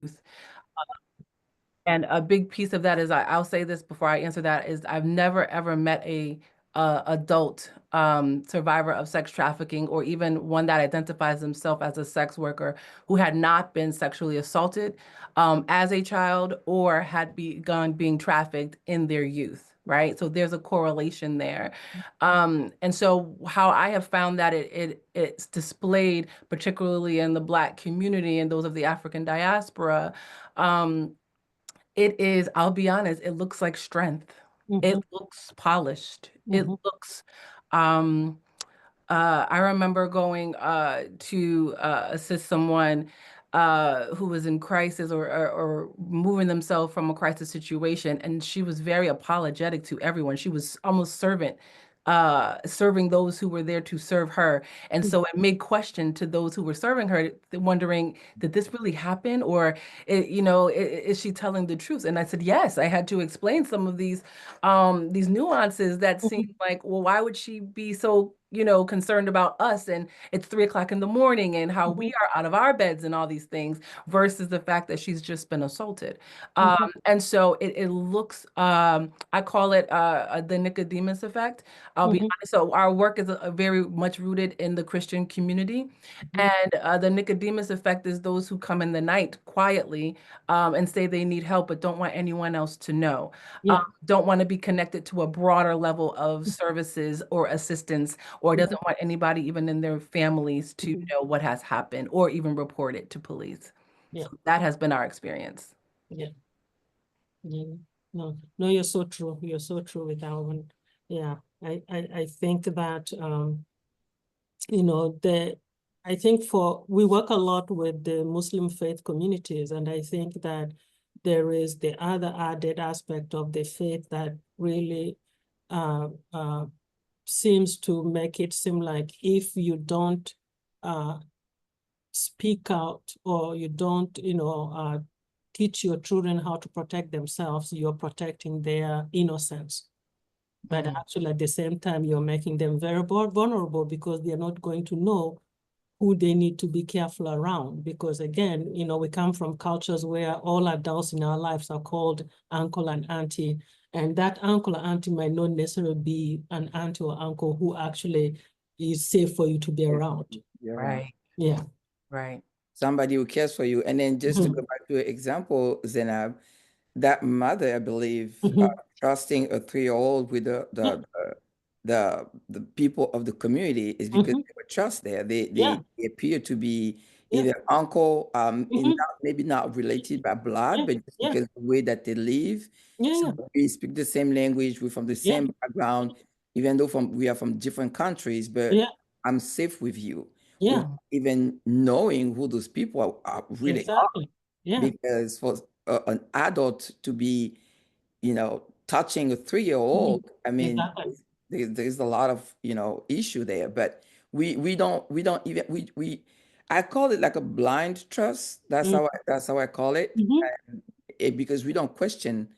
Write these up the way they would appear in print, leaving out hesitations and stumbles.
youth. And a big piece of that is I'll say this before I answer that is I've never ever met a adult survivor of sex trafficking or even one that identifies himself as a sex worker who had not been sexually assaulted as a child or had begun being trafficked in their youth. Right. So there's a correlation there. And so how I have found that it's displayed, particularly in the Black community and those of the African diaspora, um, it is, I'll be honest, it looks like strength. It looks polished. It looks, um, I remember going to assist someone who was in crisis or moving themselves from a crisis situation, and she was very apologetic to everyone. She was almost serving those who were there to serve her. And so it made question to those who were serving her, wondering, did this really happen? Or, is she telling the truth? And I said, yes, I had to explain some of these nuances that seemed like, well, why would she be so concerned about us and it's 3 o'clock in the morning and how we are out of our beds and all these things versus the fact that she's just been assaulted. And so it looks, I call it the Nicodemus effect. I'll be honest. So our work is very much rooted in the Christian community. And the Nicodemus effect is those who come in the night quietly and say they need help, but don't want anyone else to know. Don't want to be connected to a broader level of services or assistance, or doesn't want anybody, even in their families, to know what has happened or even report it to police. So that has been our experience. Yeah. No, you're so true. You're so true with that one. Yeah, I think that I think we work a lot with the Muslim faith communities, and I think that there is the other added aspect of the faith that really seems to make it seem like if you don't speak out or you don't, teach your children how to protect themselves, you're protecting their innocence. But actually, at the same time, you're making them very vulnerable because they're not going to know who they need to be careful around. Because again, we come from cultures where all adults in our lives are called uncle and auntie. And that uncle or auntie might not necessarily be an auntie or uncle who actually is safe for you to be around. Right. Yeah. Right. Somebody who cares for you. And then just to go back to an example, Zeinab, that mother, I believe, trusting a 3-year-old with the people of the community is because they were trust there. They appear to be either uncle, maybe not related by blood, but just because of the way that they live. So we speak the same language, we're from the same background, even though we are from different countries, but I'm safe with you. Without even knowing who those people really are. Because for an adult to be, touching a 3-year-old, I mean, there's a lot of, issue there. But we don't even I call it like a blind trust. That's how I call it. And because we don't question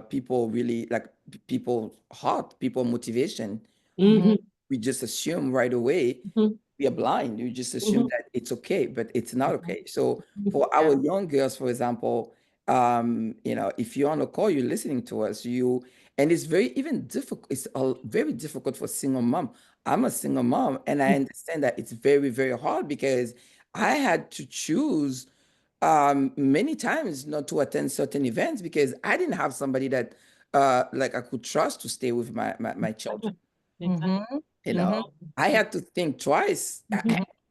people really, like people heart, people motivation. We just assume right away we are blind. You just assume that it's okay, but it's not okay. So for our young girls, for example, if you're on a call, you're listening to us, and it's very even difficult. It's very difficult for single mom. I'm a single mom, and I understand that it's very, very hard because I had to choose many times not to attend certain events because I didn't have somebody that like I could trust to stay with my children. I had to think twice.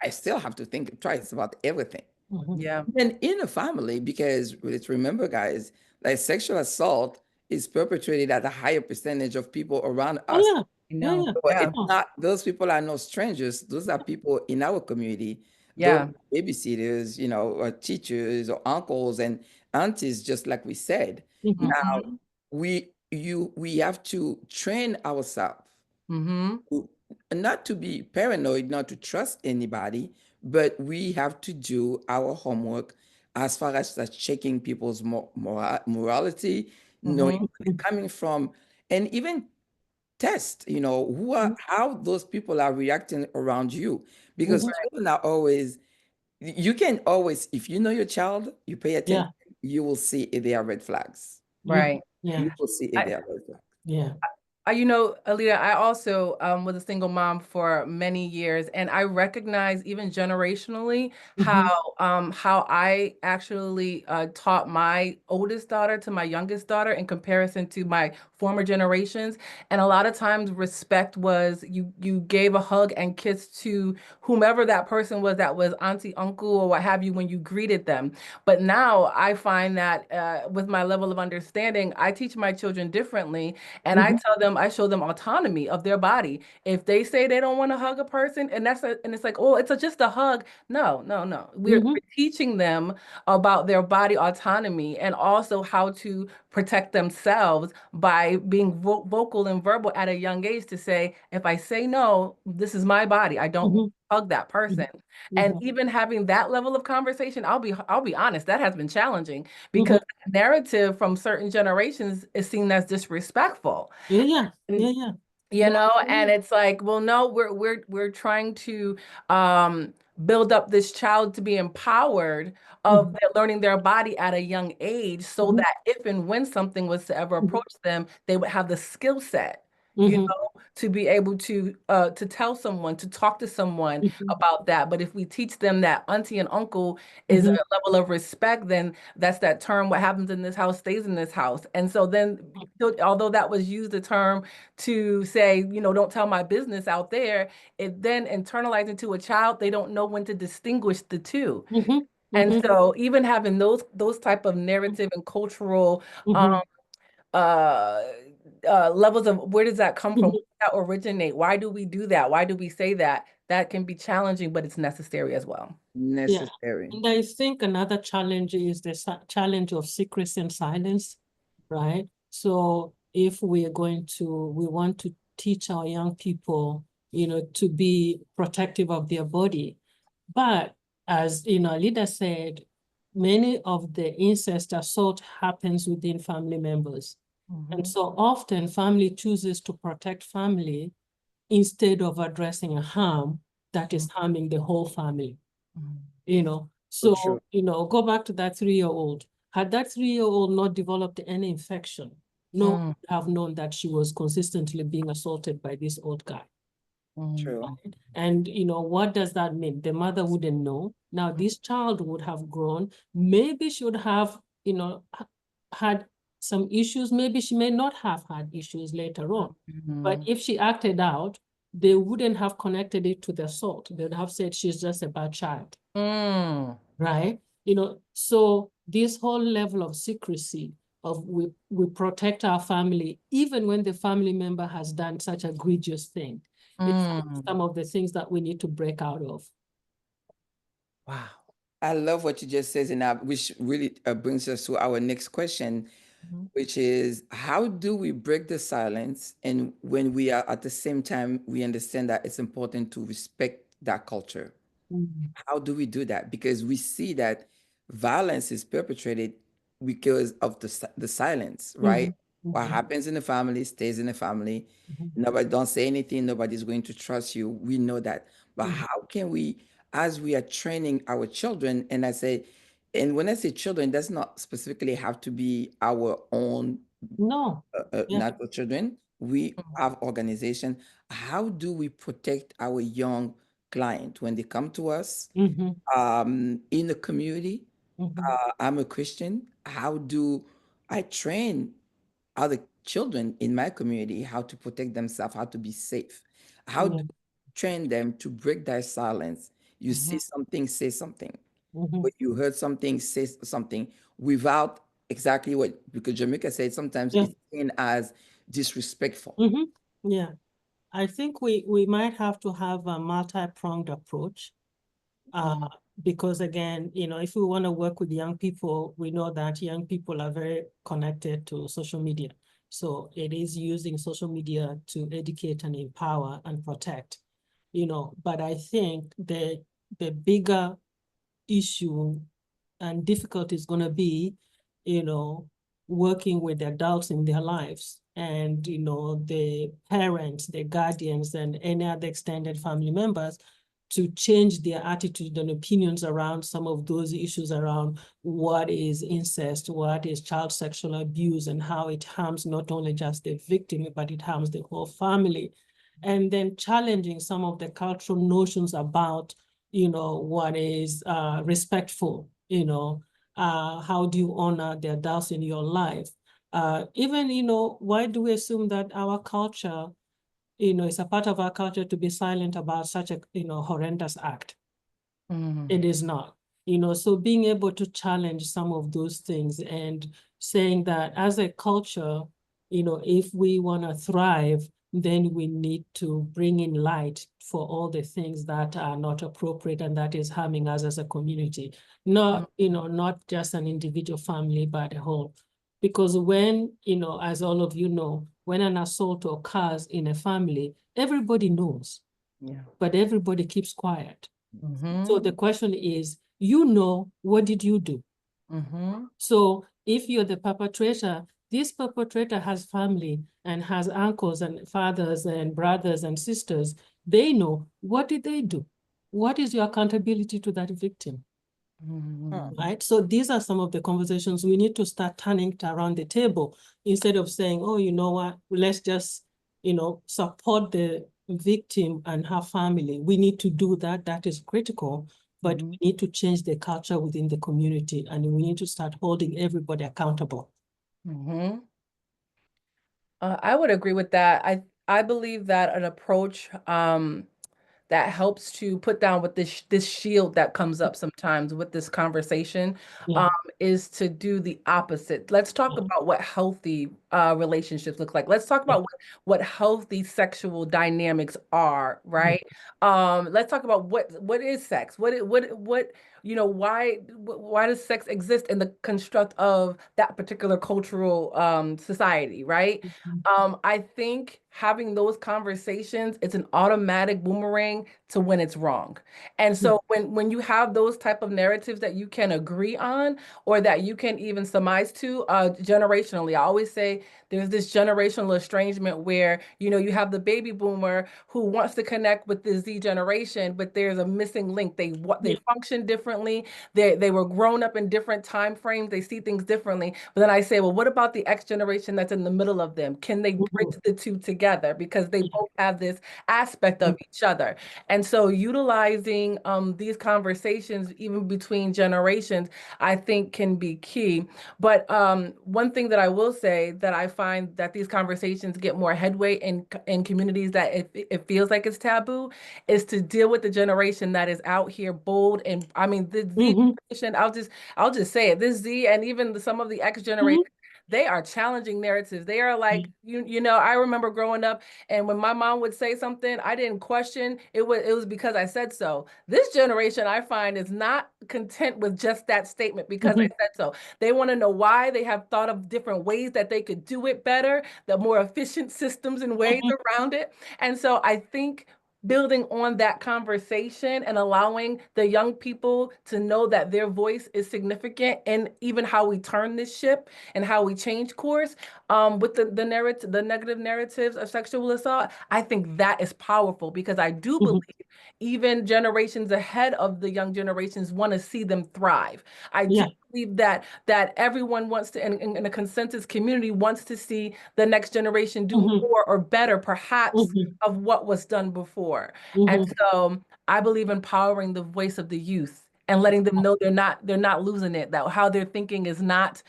I still have to think twice about everything. Yeah. And in a family, because let's remember, guys, like sexual assault is perpetrated at a higher percentage of people around us. No. So Yeah. it's not, those people are no strangers. Those are people in our community. Yeah. Those babysitters, or teachers or uncles and aunties, just like we said. Now, we have to train ourselves not to be paranoid, not to trust anybody, but we have to do our homework as far as checking people's morality, knowing where they're coming from, and even test, how those people are reacting around you, because children are always You can always, if you know your child, you pay attention, Yeah. you will see if there are red flags. Right. Yeah. You will see if there are red flags. Yeah. You know, Alita, I also was a single mom for many years, and I recognize even generationally how I actually taught my oldest daughter to my youngest daughter in comparison to my former generations. And a lot of times respect was you gave a hug and kiss to whomever that person was, that was auntie, uncle, or what have you, when you greeted them. But now I find that with my level of understanding, I teach my children differently, and I tell them, I show them autonomy of their body. If they say they don't want to hug a person, and and it's like, oh, just a hug. No, no, no. We're teaching them about their body autonomy and also how to protect themselves by being vocal and verbal at a young age to say, if I say no, this is my body. I don't hug that person. And even having that level of conversation, I'll be honest, that has been challenging because narrative from certain generations is seen as disrespectful. Yeah. You know, and it's like, well, no, we're trying to build up this child to be empowered of learning their body at a young age, so that if and when something was to ever approach them, they would have the skill set, you know, to be able to tell someone, to talk to someone about that. But if we teach them that auntie and uncle is a level of respect, then that's that term, what happens in this house stays in this house. And so then, although that was used the term to say, you know, don't tell my business out there, it then internalized into a child. They don't know when to distinguish the two. And so even having those type of narrative and cultural levels of where does that come from? Where does that originate? Why do we do that? Why do we say that? That can be challenging, but it's necessary as well. Necessary. And I think another challenge is the challenge of secrecy and silence, right? So if we want to teach our young people, you know, to be protective of their body. But as, you know, a leader said, many of the incest assault happens within family members. And so often family chooses to protect family instead of addressing a harm that is harming the whole family, you know. So, you know, go back to that 3-year-old. Had that 3-year-old not developed any infection, no one would have known that she was consistently being assaulted by this old guy. True. And, you know, what does that mean? The mother wouldn't know. Now, this child would have grown. Maybe she would have, you know, had some issues. Maybe she may not have had issues later on. But if she acted out, they wouldn't have connected it to the assault. They would have said she's just a bad child. Right? You know, so this whole level of secrecy of we protect our family, even when the family member has done such an egregious thing. It's some of the things that we need to break out of. Wow. I love what you just said, Zeinab, which really brings us to our next question, which is how do we break the silence? And when we are at the same time, we understand that it's important to respect that culture. How do we do that? Because we see that violence is perpetrated because of the silence, right? What happens in the family stays in the family. Nobody don't say anything. Nobody's going to trust you. We know that. But how can we, as we are training our children, and I say, and when I say children, that's not specifically have to be our own natural children. We have organization. How do we protect our young client when they come to us in the community? I'm a Christian. How do I train other children in my community how to protect themselves, how to be safe? How do you train them to break their silence? You see something, say something. When you heard something, say something without exactly what, because Jermika said sometimes it's seen as disrespectful. Yeah, I think we might have to have a multi-pronged approach. Because again, you know, if we want to work with young people, we know that young people are very connected to social media. So it is using social media to educate and empower and protect, you know. But I think the bigger issue and difficulty is going to be, you know, working with the adults in their lives and, you know, the parents, the guardians, and any other extended family members to change their attitude and opinions around some of those issues around what is incest, what is child sexual abuse, and how it harms not only just the victim, but it harms the whole family. And then challenging some of the cultural notions about, what is respectful, how do you honor the adults in your life? Even, why do we assume that our culture, it's a part of our culture to be silent about such a, horrendous act? It is not, so being able to challenge some of those things and saying that as a culture, if we want to thrive, then we need to bring in light for all the things that are not appropriate and that is harming us as a community, not, not just an individual family, but a whole. Because when, as all of you know, when an assault occurs in a family, everybody knows, but everybody keeps quiet. So the question is, what did you do? So if you're the perpetrator, this perpetrator has family and has uncles and fathers and brothers and sisters. They know, what did they do? What is your accountability to that victim? Right? So these are some of the conversations we need to start turning around the table instead of saying, oh, you know what, let's just, support the victim and her family. We need to do that. That is critical, but we need to change the culture within the community and we need to start holding everybody accountable. I would agree with that. I believe that an approach that helps to put down with this shield that comes up sometimes with this conversation is to do the opposite. Let's talk about what healthy relationships look like. Let's talk about what healthy sexual dynamics are, right? Let's talk about what is sex? Why does sex exist in the construct of that particular cultural society, right? I think having those conversations, it's an automatic boomerang to when it's wrong. And so when you have those type of narratives that you can agree on or that you can even surmise to generationally, I always say there's this generational estrangement where, you have the baby boomer who wants to connect with the Z generation, but there's a missing link. They function differently. They were grown up in different time frames. They see things differently. But then I say, well, what about the X generation that's in the middle of them? Can they bridge the two together? Because they both have this aspect of each other. And so utilizing these conversations, even between generations, I think can be key. But one thing that I will say that I find that these conversations get more headway in communities that it feels like it's taboo is to deal with the generation that is out here bold. And I mean, the Z generation, I'll just say it, this Z and even some of the X generation, they are challenging narratives. They are like, I remember growing up and when my mom would say something, I didn't question. It was because I said so. This generation, I find, is not content with just that statement because I said so. They want to know why. They have thought of different ways that they could do it better, the more efficient systems and ways around it. And so I think building on that conversation and allowing the young people to know that their voice is significant and even how we turn this ship and how we change course with the negative narratives of sexual assault, I think that is powerful because I do believe even generations ahead of the young generations want to see them thrive. I do believe that everyone wants to, in a consensus community, wants to see the next generation do more or better, perhaps, of what was done before. And so I believe empowering the voice of the youth and letting them know they're not losing it, that how they're thinking is not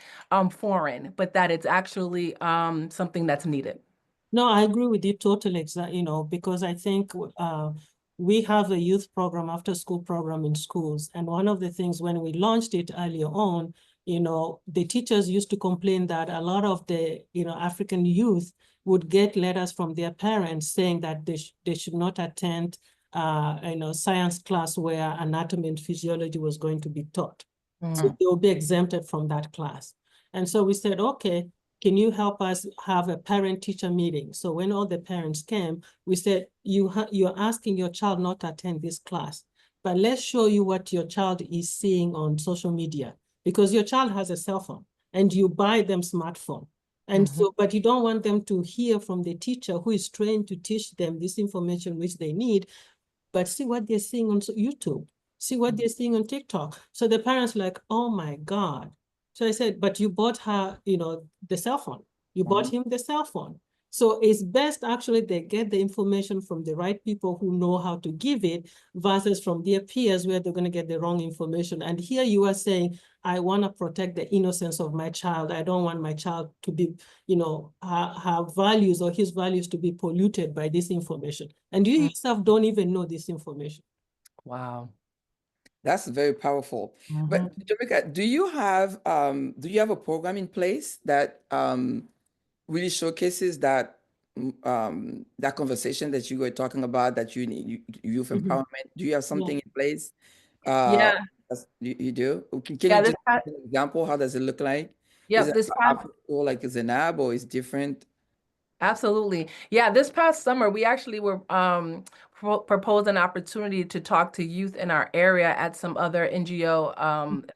foreign, but that it's actually something that's needed. No, I agree with you totally, because I think we have a youth program, after school program in schools. And one of the things when we launched it earlier on, the teachers used to complain that a lot of the, African youth would get letters from their parents saying that they should not attend, science class where anatomy and physiology was going to be taught. So they will be exempted from that class. And so we said, okay, can you help us have a parent-teacher meeting? So when all the parents came, we said, you're asking your child not to attend this class, but let's show you what your child is seeing on social media, because your child has a cell phone and you buy them smartphone. And so, but you don't want them to hear from the teacher who is trained to teach them this information which they need. but see what they're seeing on YouTube. See what they're seeing on TikTok. So the parents are like, oh my God. So I said, but you bought her, the cell phone. You bought him the cell phone. So it's best actually they get the information from the right people who know how to give it versus from their peers where they're going to get the wrong information. And here you are saying, I want to protect the innocence of my child. I don't want my child to be, her values or his values to be polluted by this information. And you yourself don't even know this information. Wow. That's very powerful. But Jermika, do you have a program in place that really showcases that that conversation that you were talking about, that you need youth empowerment? Do you have something in place? Yeah. You do? Can you Yeah. just give an example? How does it look like? Is Yep. it This past after school like Zeinab, or is different? Absolutely. Yeah, this past summer, we actually were proposed an opportunity to talk to youth in our area at some other NGO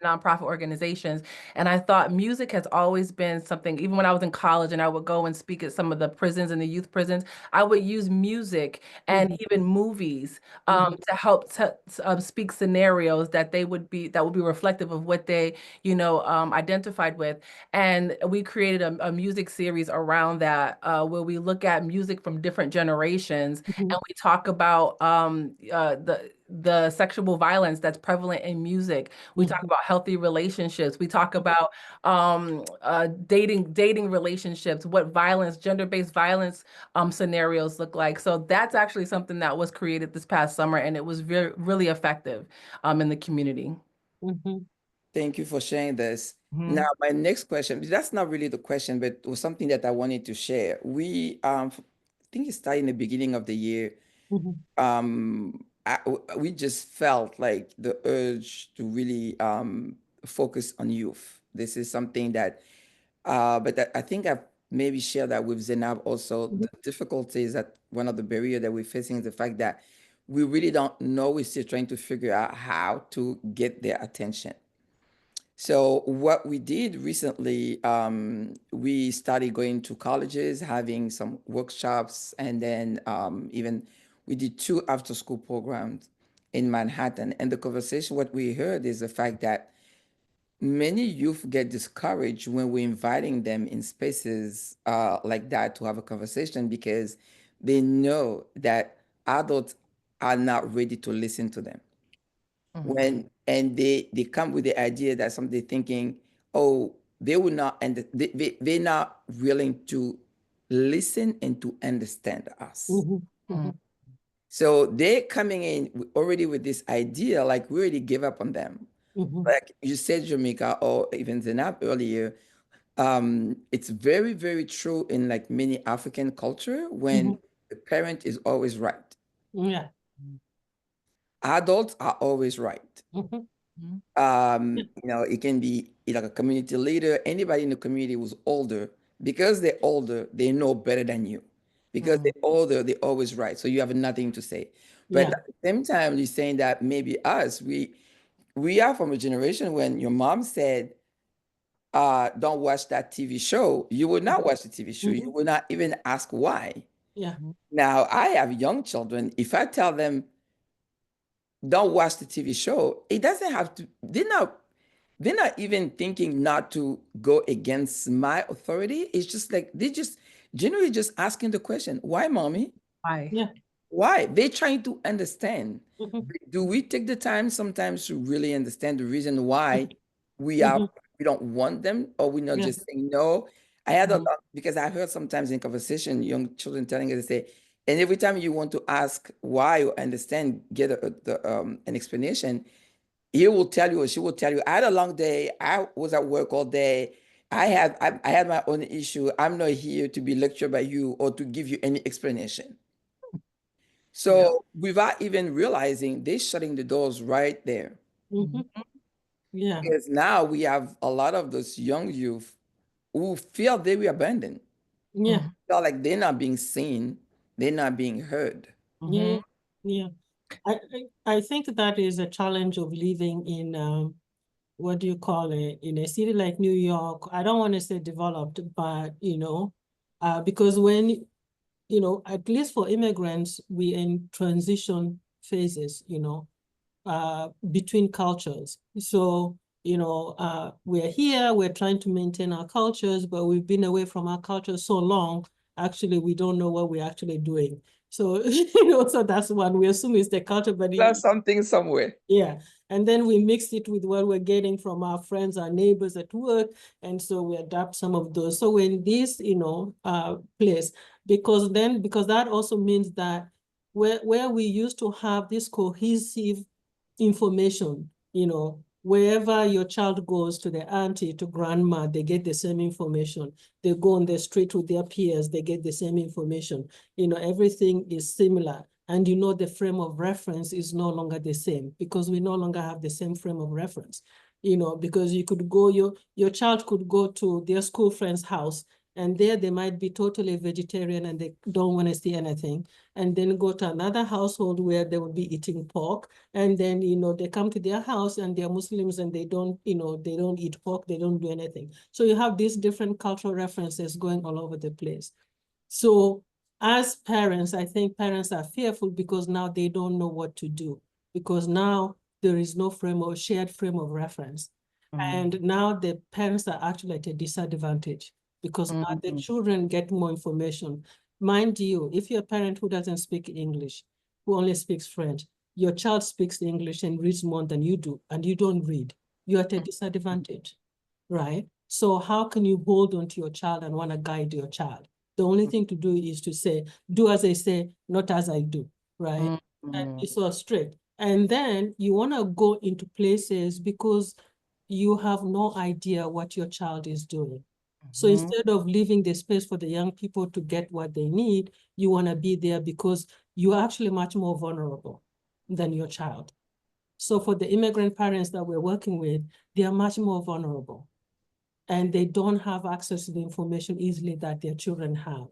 nonprofit organizations. And I thought music has always been something, even when I was in college and I would go and speak at some of the prisons and the youth prisons, I would use music and even movies to help speak scenarios that would be reflective of what they, identified with. And we created a music series around that where we look at music from different generations and we talk about the sexual violence that's prevalent in music. We talk about healthy relationships. We talk about dating relationships, what violence, gender-based violence scenarios look like. So that's actually something that was created this past summer, and it was really effective in the community. Thank you for sharing this. Now, my next question, that's not really the question, but it was something that I wanted to share. We, I think it started in the beginning of the year. We just felt like the urge to really focus on youth. This is something that, I think I've maybe shared that with Zeinab also. The difficulties that one of the barriers that we're facing is the fact that we really don't know. We're still trying to figure out how to get their attention. So what we did recently, we started going to colleges, having some workshops, and then even we did 2 after-school programs in Manhattan. And the conversation, what we heard is the fact that many youth get discouraged when we're inviting them in spaces like that to have a conversation, because they know that adults are not ready to listen to them. And they come with the idea that somebody thinking, oh, they will not, and they're not willing to listen and to understand us. So they're coming in already with this idea, like we already gave up on them. Like you said, Jermika, or even Zeinab earlier, it's very, very true in like many African culture when the parent is always right. Yeah. Adults are always right. It can be like a community leader, anybody in the community who's older. Because they're older, they know better than you. Because they're older, they're always right. So you have nothing to say. But at the same time, you're saying that maybe us, we are from a generation when your mom said, don't watch that TV show, you would not watch the TV show. You would not even ask why. Yeah. Now, I have young children. If I tell them, don't watch the TV show, it doesn't have to, they're not even thinking not to go against my authority. It's just like, they just generally just asking the question, why, mommy? Why? Yeah. Why? They're trying to understand. Do we take the time sometimes to really understand the reason why we don't want them, or we're not just saying no? I had a lot, because I heard sometimes in conversation, young children telling us, they say, and every time you want to ask why or understand, get an explanation, he will tell you, or she will tell you, I had a long day. I was at work all day. I had my own issue. I'm not here to be lectured by you or to give you any explanation. So without even realizing, they're shutting the doors right there. Yeah. Because now we have a lot of those young youth who feel they were abandoned. Yeah. Feel like they're not being seen, they're not being heard. Yeah. Yeah. I think that is a challenge of living in what do you call it, in a city like New York. I don't want to say developed, but because when at least for immigrants, we in transition phases, between cultures. So, we're here, we're trying to maintain our cultures, but we've been away from our cultures so long, actually, we don't know what we're actually doing. So, so that's one. We assume it's the culture, but there's something somewhere. Yeah. And then we mix it with what we're getting from our friends, our neighbors at work. And so we adapt some of those. So we're in this, place, because that also means that where we used to have this cohesive information, wherever your child goes, to the auntie, to grandma, they get the same information. They go on the street with their peers, they get the same information. Everything is similar. And the frame of reference is no longer the same, because we no longer have the same frame of reference. Because you could go, your child could go to their school friend's house, and there they might be totally vegetarian and they don't want to see anything. And then go to another household where they will be eating pork. And then, they come to their house and they're Muslims and they don't eat pork, they don't do anything. So you have these different cultural references going all over the place. So as parents, I think parents are fearful because now they don't know what to do, because now there is no shared frame of reference. And now the parents are actually at a disadvantage, because now the children get more information. Mind you, if you're a parent who doesn't speak English, who only speaks French, your child speaks English and reads more than you do, and you don't read, you're at a disadvantage, right? So how can you hold on to your child and want to guide your child? The only thing to do is to say, do as I say, not as I do, right? And be so strict. And then you want to go into places because you have no idea what your child is doing. So instead of leaving the space for the young people to get what they need, you want to be there because you're actually much more vulnerable than your child. So for the immigrant parents that we're working with, they are much more vulnerable, and they don't have access to the information easily that their children have.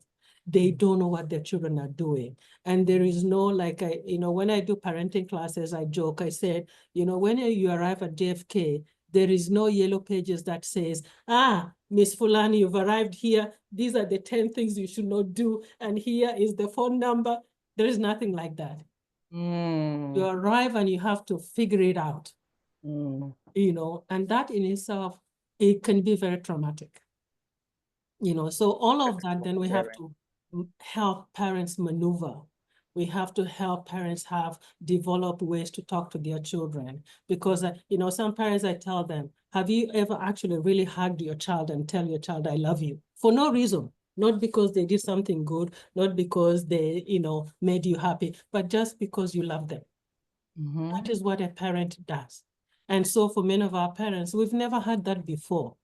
They don't know what their children are doing. And there is no, when I do parenting classes, I joke, I said, when you arrive at JFK, there is no yellow pages that says, Miss Fulani, you've arrived here. These are the 10 things you should not do. And here is the phone number. There is nothing like that. You arrive and you have to figure it out, and that in itself, it can be very traumatic. So all of that, then we have to help parents maneuver. We have to help parents develop ways to talk to their children. Because, some parents, I tell them, have you ever actually really hugged your child and tell your child, I love you? For no reason. Not because they did something good, not because they, made you happy, but just because you love them. That is what a parent does. And so for many of our parents, we've never had that before.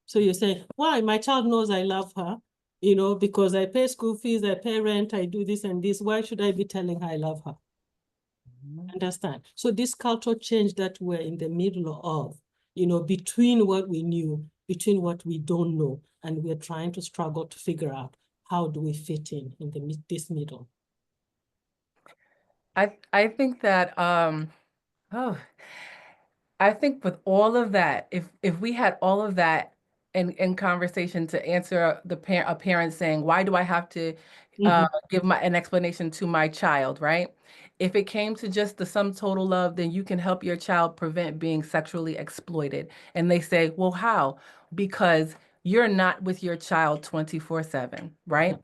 So you say, why? My child knows I love her, because I pay school fees, I pay rent, I do this and this. Why should I be telling her I love her? Understand? So this cultural change that we're in the middle of, between what we knew, between what we don't know, and we're trying to struggle to figure out how do we fit in this middle. I think that I think with all of that, if we had all of that in conversation to answer a parent saying, why do I have to give an explanation to my child, right? If it came to just the sum total of, then you can help your child prevent being sexually exploited. And they say, well, how? Because you're not with your child 24/7, right?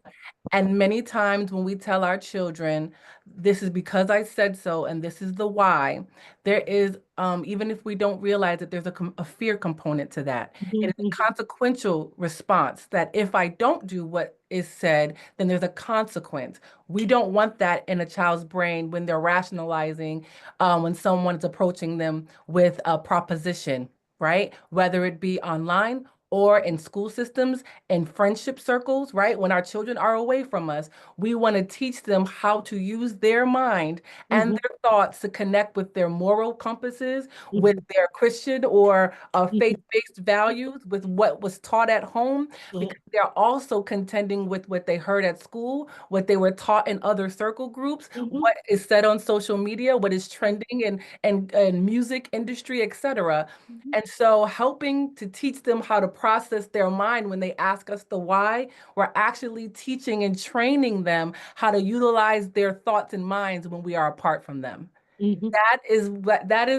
And many times when we tell our children, this is because I said so, and this is the why, there is, even if we don't realize that there's a fear component to that. It is a consequential response that if I don't do what is said, then there's a consequence. We don't want that in a child's brain when they're rationalizing, when someone is approaching them with a proposition, right? Whether it be online or in school systems, in friendship circles, right? When our children are away from us, we want to teach them how to use their mind and their thoughts to connect with their moral compasses, with their Christian or faith-based values, with what was taught at home, because they're also contending with what they heard at school, what they were taught in other circle groups, what is said on social media, what is trending in music industry, etc. And so helping to teach them how to process their mind when they ask us the why, we're actually teaching and training them how to utilize their thoughts and minds when we are apart from them. That is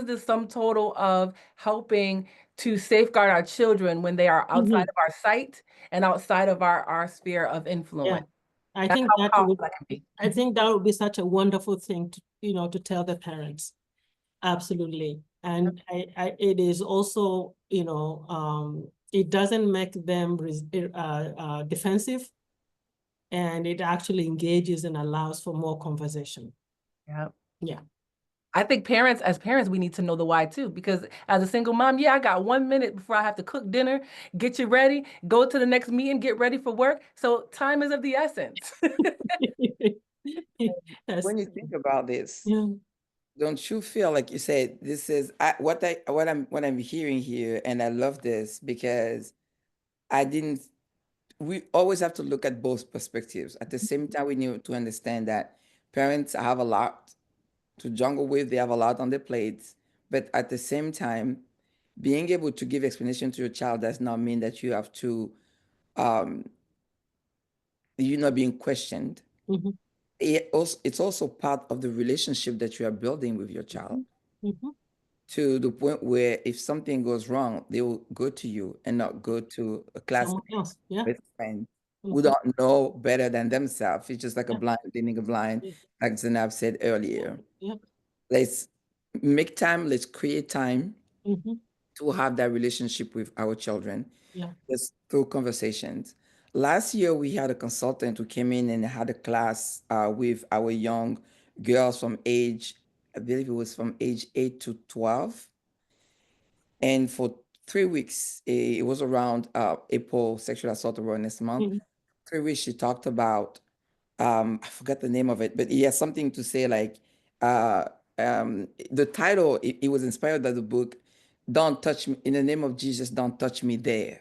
the sum total of helping to safeguard our children when they are outside of our sight and outside of our sphere of influence. I think that would be such a wonderful thing to, to tell the parents. Absolutely. And it is also, it doesn't make them defensive, and it actually engages and allows for more conversation. Yeah. I think as parents, we need to know the why too, because as a single mom, I got 1 minute before I have to cook dinner, get you ready, go to the next meeting, get ready for work. So time is of the essence. When you think about this, don't you feel like you said, this is what I'm hearing here, and I love this because we always have to look at both perspectives. At the same time, we need to understand that parents have a lot to juggle with, they have a lot on their plates, but at the same time, being able to give explanation to your child does not mean that you have to, you're not being questioned. It's also part of the relationship that you are building with your child, to the point where if something goes wrong, they will go to you and not go to a classmate, with friend who don't know better than themselves. It's just like a blind leading a blind, like Zeinab said earlier. Let's make time, let's create time to have that relationship with our children. Just through conversations. Last year, we had a consultant who came in and had a class with our young girls from age, I believe it was from age 8 to 12. And for 3 weeks, it was around April Sexual Assault Awareness Month. 3 weeks, she talked about, I forgot the name of it, but he has something to say like, the title, it was inspired by the book, Don't Touch Me, in the Name of Jesus, Don't Touch Me There.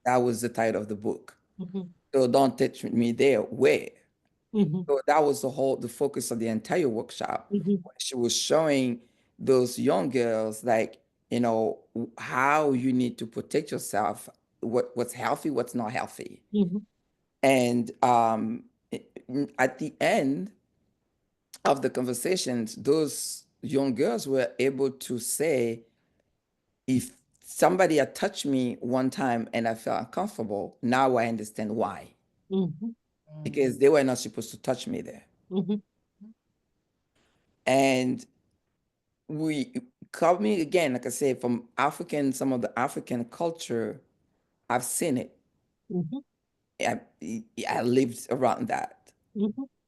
That was the title of the book. So don't touch me there, where? So that was the focus of the entire workshop. She was showing those young girls, like, how you need to protect yourself, what's healthy, what's not healthy. And at the end of the conversations, those young girls were able to say, if somebody had touched me one time and I felt uncomfortable, now I understand why. Because they were not supposed to touch me there. And we coming again, like I said, from some of the African culture, I've seen it. I lived around that.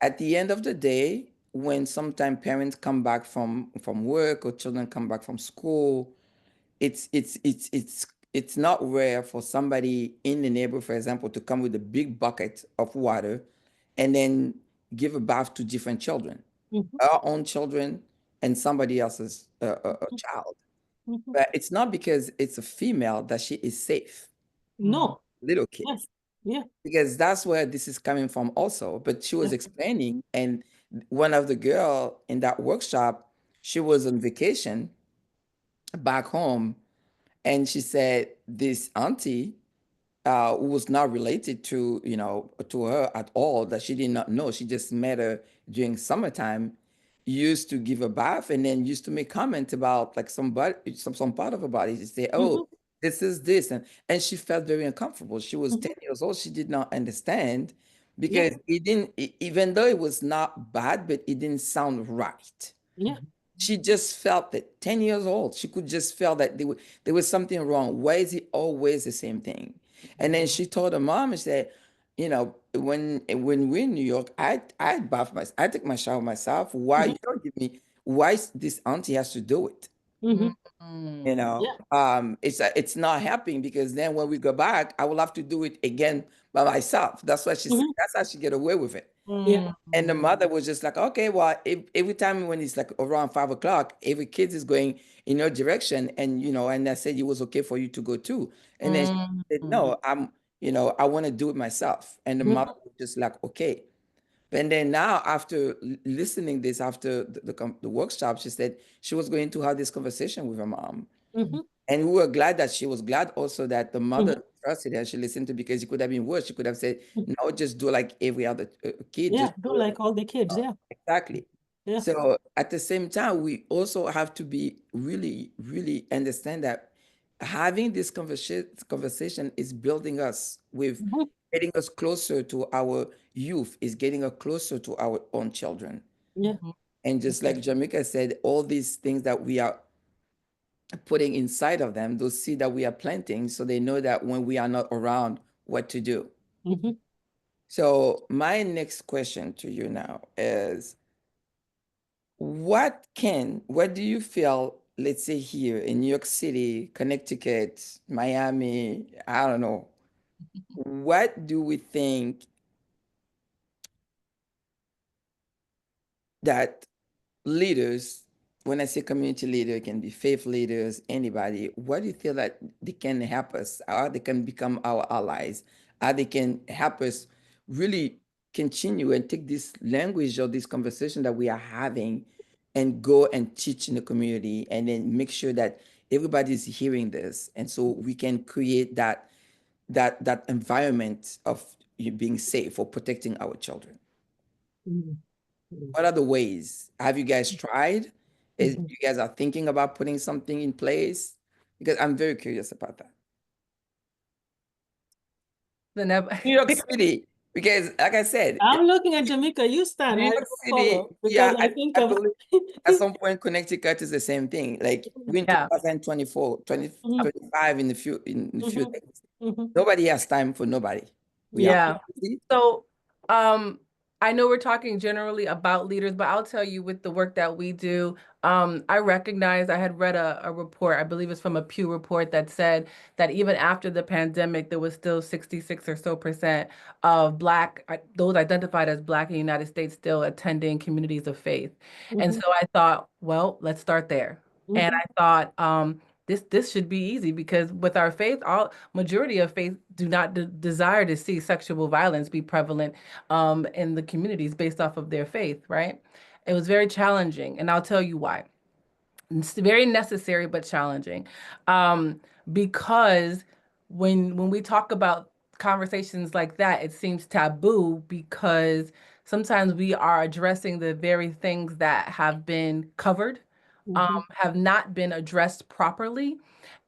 At the end of the day, when sometimes parents come back from work or children come back from school, it's not rare for somebody in the neighborhood, for example, to come with a big bucket of water and then give a bath to different children, our own children and somebody else's child. But it's not because it's a female that she is safe. No. Little kids. Because that's where this is coming from also. But she was explaining, and one of the girl in that workshop, she was on vacation back home, and she said this auntie, who was not related to her at all, that she did not know, she just met her during summertime, used to give a bath and then used to make comments about like some part of her body. She say, oh, this is this, and she felt very uncomfortable. She was 10 years old. She did not understand because it didn't, even though it was not bad, but it didn't sound right. She just felt that 10 years old, she could just feel that there was something wrong. Why is it always the same thing? And then she told her mom and said, when we're in New York, I bath myself, I take my shower myself. Why you don't give me? Why this auntie has to do it? It's not happening, because then when we go back, I will have to do it again by myself. That's what she said. That's how she get away with it. And the mother was just like, okay, well, every time when it's like around 5 o'clock, every kid is going in your direction, and and I said it was okay for you to go too. And then she said, no, I want to do it myself. And the mother was just like, okay. And then now, after listening this, after the workshop, she said she was going to have this conversation with her mom. And we were glad that she was glad also that the mother trusted her. She listened to, because it could have been worse. She could have said, no, just do like every other kid. Yeah, Just do like all the kids. Yeah. exactly. Yeah. So at the same time, we also have to be really, really understand that having this conversation is building us with getting us closer to our youth, is getting us closer to our own children. Yeah. And just like Jermika said, all these things that we are putting inside of them, those seeds that we are planting, so they know that when we are not around, what to do. So my next question to you now is, what do you feel, let's say here in New York City, Connecticut, Miami, I don't know, what do we think that leaders, when I say community leader, it can be faith leaders, anybody, what do you feel that they can help us, how they can become our allies, how they can help us really continue and take this language or this conversation that we are having and go and teach in the community, and then make sure that everybody's hearing this, and so we can create that environment of you being safe or protecting our children. What are the ways? Have you guys tried? Is you guys are thinking about putting something in place? Because I'm very curious about that. New York City, because like I said, I'm looking at Jermika. You stand. New I York will City, follow because yeah, I think I of believe at some point Connecticut is the same thing. Like we're in Yeah. 2024, 2025 in a few days. Mhm. Nobody has time for nobody. We are Yeah. busy. So, I know we're talking generally about leaders, but I'll tell you with the work that we do, I recognize I had read a report, I believe it's from a Pew report, that said that even after the pandemic, there was still 66 or so percent of those identified as Black in the United States still attending communities of faith. And so I thought, well, let's start there. And I thought, this should be easy, because with our faith, all majority of faith do not desire to see sexual violence be prevalent in the communities based off of their faith, right? It was very challenging, and I'll tell you why. It's very necessary but challenging, because when we talk about conversations like that, it seems taboo, because sometimes we are addressing the very things that have been covered, have not been addressed properly.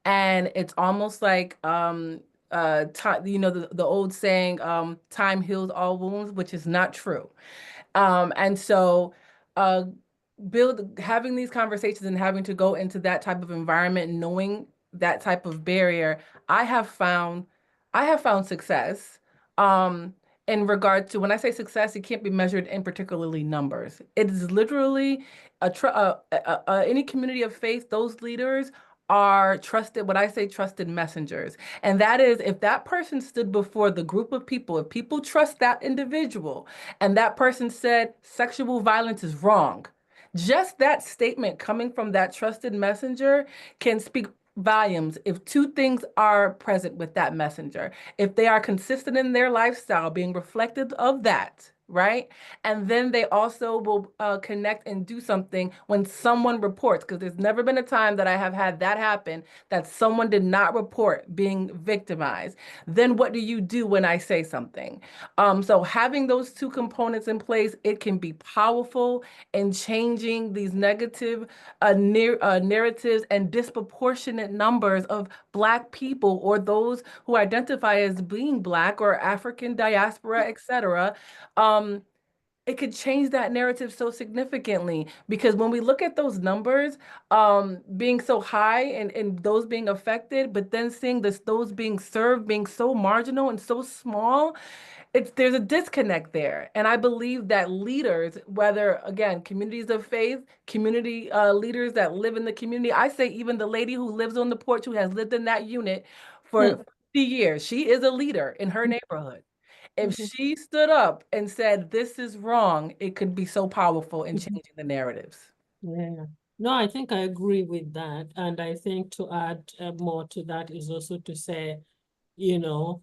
And it's almost like time, the old saying, time heals all wounds, which is not true. And so uh having these conversations and having to go into that type of environment, knowing that type of barrier, I have found success. In regard to, when I say success, it can't be measured in particularly numbers. It is literally any community of faith, those leaders are trusted, what I say, trusted messengers. And that is, if that person stood before the group of people, if people trust that individual, and that person said sexual violence is wrong, just that statement coming from that trusted messenger can speak volumes if two things are present with that messenger. If they are consistent in their lifestyle, being reflective of that, right? And then they also will connect and do something when someone reports, because there's never been a time that I have had that happen, that someone did not report being victimized. Then what do you do when I say something? So having those two components in place, it can be powerful in changing these negative narratives and disproportionate numbers of Black people, or those who identify as being Black or African diaspora, etc. It could change that narrative so significantly, because when we look at those numbers being so high, and those being affected, but then seeing those being served being so marginal and so small, there's a disconnect there. And I believe that leaders, whether, again, communities of faith, community leaders that live in the community, I say even the lady who lives on the porch, who has lived in that unit for 50 years, she is a leader in her neighborhood. If she stood up and said, this is wrong, it could be so powerful in changing the narratives. Yeah. No, I think I agree with that. And I think to add more to that is also to say, do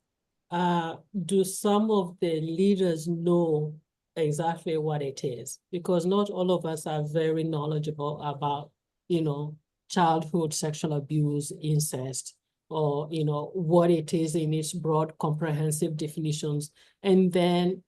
some of the leaders know exactly what it is? Because not all of us are very knowledgeable about, childhood sexual abuse, incest, or, what it is in its broad comprehensive definitions, and then,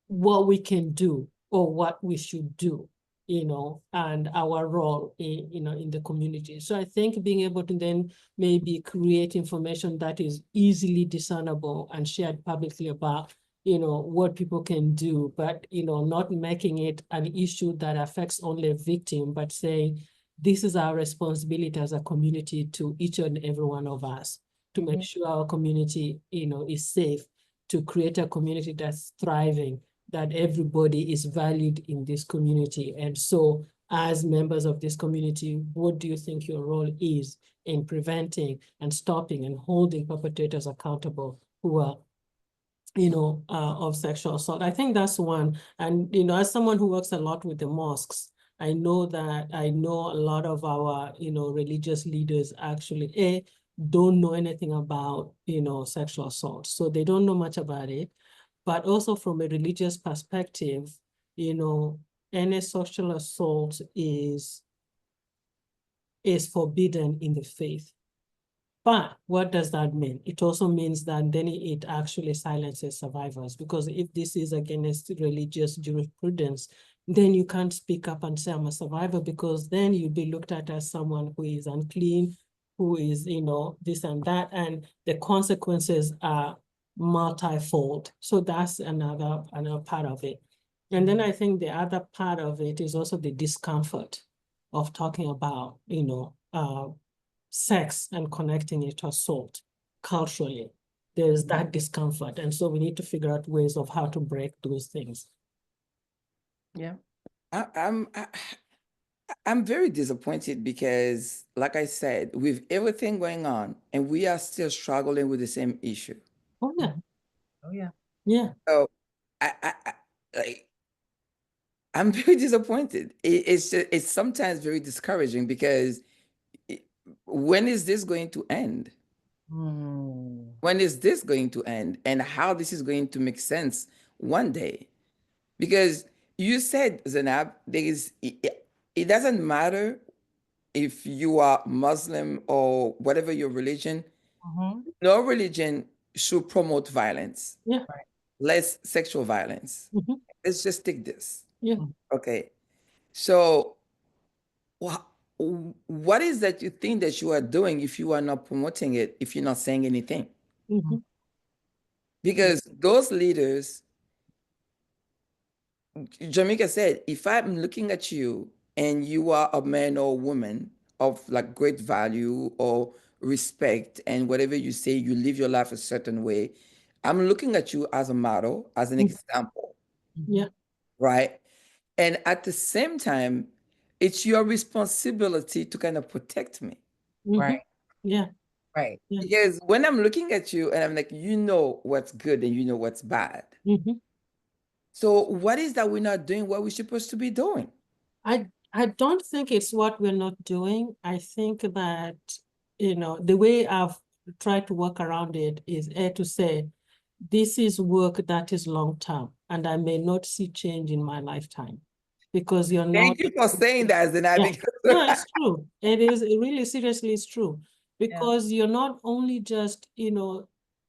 what we can do or what we should do, and our role in the community. So I think being able to then maybe create information that is easily discernible and shared publicly about, what people can do, but, not making it an issue that affects only a victim, but saying, this is our responsibility as a community to each and every one of us to make sure our community, is safe, to create a community that's thriving, that everybody is valued in this community. And so as members of this community, what do you think your role is in preventing and stopping and holding perpetrators accountable who are, of sexual assault? I think that's one. And, as someone who works a lot with the mosques, I know a lot of our, religious leaders actually, don't know anything about, sexual assault. So they don't know much about it. But also from a religious perspective, any sexual assault is forbidden in the faith. But what does that mean? It also means that then it actually silences survivors, because if this is against religious jurisprudence, then you can't speak up and say, I'm a survivor, because then you'll be looked at as someone who is unclean, who is, this and that, and the consequences are multifold. So that's another part of it. And then I think the other part of it is also the discomfort of talking about, sex and connecting it to assault culturally. There's that discomfort. And so we need to figure out ways of how to break those things. Yeah. I'm very disappointed because, like I said, with everything going on, and we are still struggling with the same issue. Oh yeah. Oh yeah. Yeah. So like, I'm very disappointed. It's sometimes very discouraging because when is this going to end? When is this going to end? And how this is going to make sense one day? Because you said, Zeinab, it doesn't matter if you are Muslim or whatever your religion, no religion should promote violence. Yeah. Right. Less sexual violence. Let's just take this. Yeah. Okay. So what is that you think that you are doing if you are not promoting it, if you're not saying anything? Because those leaders, Jermika said, if I'm looking at you and you are a man or a woman of like great value or respect, and whatever you say, you live your life a certain way, I'm looking at you as a model, as an example. Yeah. Right? And at the same time, it's your responsibility to kind of protect me. Right. Yeah. Right. Yeah. Because when I'm looking at you and I'm like, you know what's good and you know what's bad. So what is that we're not doing what we're supposed to be doing? I don't think it's what we're not doing. I think that, the way I've tried to work around it is to say, this is work that is long term, and I may not see change in my lifetime, because you're not. Thank you for saying that, Zeinab. Yeah. No, it's true. It is, it really seriously is true, because you're not only just,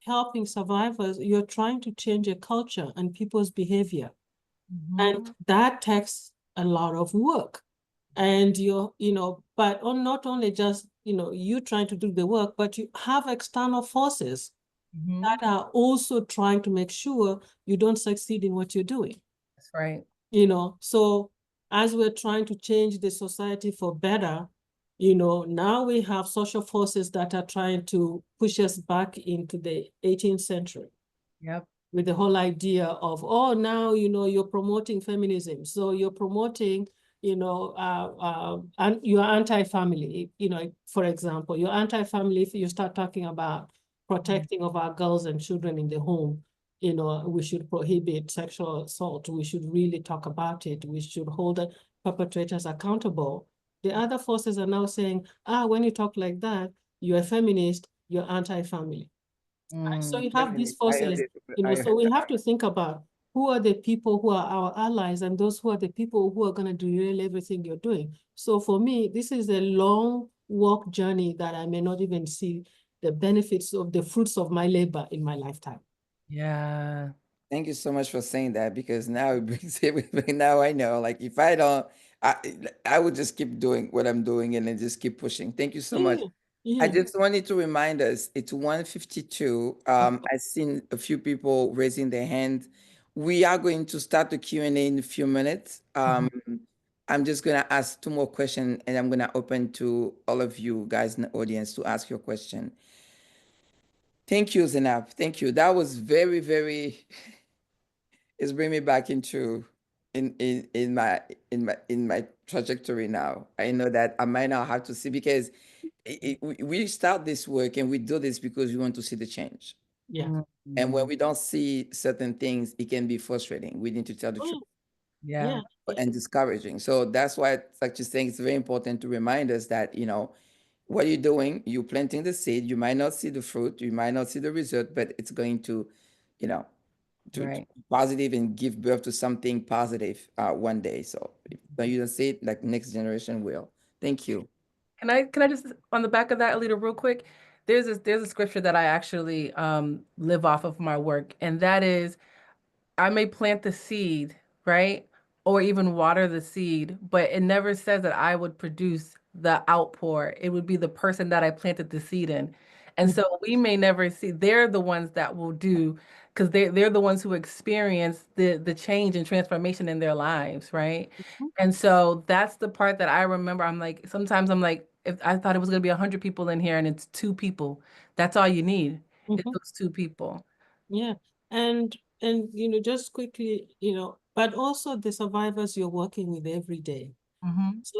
helping survivors, you're trying to change a culture and people's behavior. And that takes a lot of work. And you're, but not only just, you trying to do the work, but you have external forces that are also trying to make sure you don't succeed in what you're doing. That's right. So as we're trying to change the society for better, now we have social forces that are trying to push us back into the 18th century. Yep. With the whole idea of, oh, now, you're promoting feminism. So you're promoting, and you're anti-family, for example, you're anti-family if you start talking about protecting of our girls and children in the home. We should prohibit sexual assault. We should really talk about it. We should hold the perpetrators accountable. The other forces are now saying, when you talk like that, you're a feminist, you're anti-family. So you have these forces, so we have to think about who are the people who are our allies, and those who are the people who are going to derail everything you're doing. So for me, this is a long walk journey that I may not even see the benefits of the fruits of my labor in my lifetime. Yeah. Thank you so much for saying that, because now it brings everything. Now I know, like, if I don't, I, I would just keep doing what I'm doing and then just keep pushing. Thank you so much. I just wanted to remind us, it's 1:52. I've seen a few people raising their hand. We are going to start the Q&A in a few minutes. I'm just going to ask 2 more questions, and I'm going to open to all of you guys in the audience to ask your question. Thank you, Zeinab. Thank you. That was very, very, it's bringing me back into in my trajectory now. I know that I might not have to see, because we start this work and we do this because we want to see the change. Yeah. And when we don't see certain things, it can be frustrating. We need to tell the truth. Yeah. And discouraging. So that's why, like you're saying, it's very important to remind us that, what you're doing, you're planting the seed. You might not see the fruit, you might not see the result, but it's going to, to Right. be positive and give birth to something positive one day. So if you don't see it, like, next generation will. Thank you. Can I just, on the back of that, Alita, real quick? There's a scripture that I actually live off of my work, and that is, I may plant the seed, right? Or even water the seed, but it never says that I would produce the outpour. It would be the person that I planted the seed in. And so we may never see, they're the ones that will do, because they're the ones who experience the change and transformation in their lives, right? And so that's the part that I remember. I'm like, sometimes I'm like, if I thought it was going to be 100 people in here and it's 2 people, that's all you need, is those 2 people. Yeah. And just quickly, but also the survivors you're working with every day,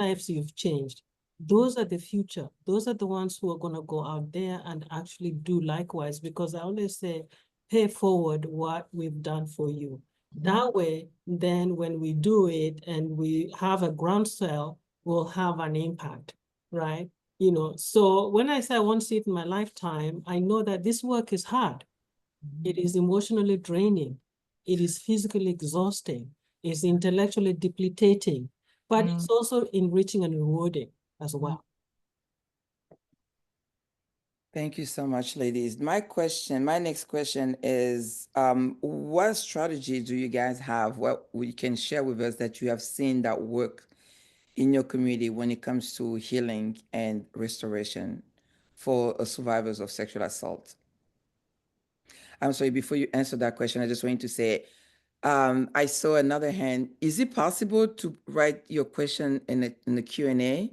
lives you've changed. Those are the future. Those are the ones who are going to go out there and actually do likewise, because I always say, pay forward what we've done for you. That way, then when we do it and we have a groundswell, we'll have an impact, right? So when I say I won't see it in my lifetime, I know that this work is hard. It is emotionally draining. It is physically exhausting. It's intellectually depleting, but it's also enriching and rewarding as well. Thank you so much, ladies. My next question is, what strategy do you guys have? What you can share with us that you have seen that work in your community when it comes to healing and restoration for survivors of sexual assault? I'm sorry, before you answer that question, I just want to say, I saw another hand. Is it possible to write your question in the Q&A?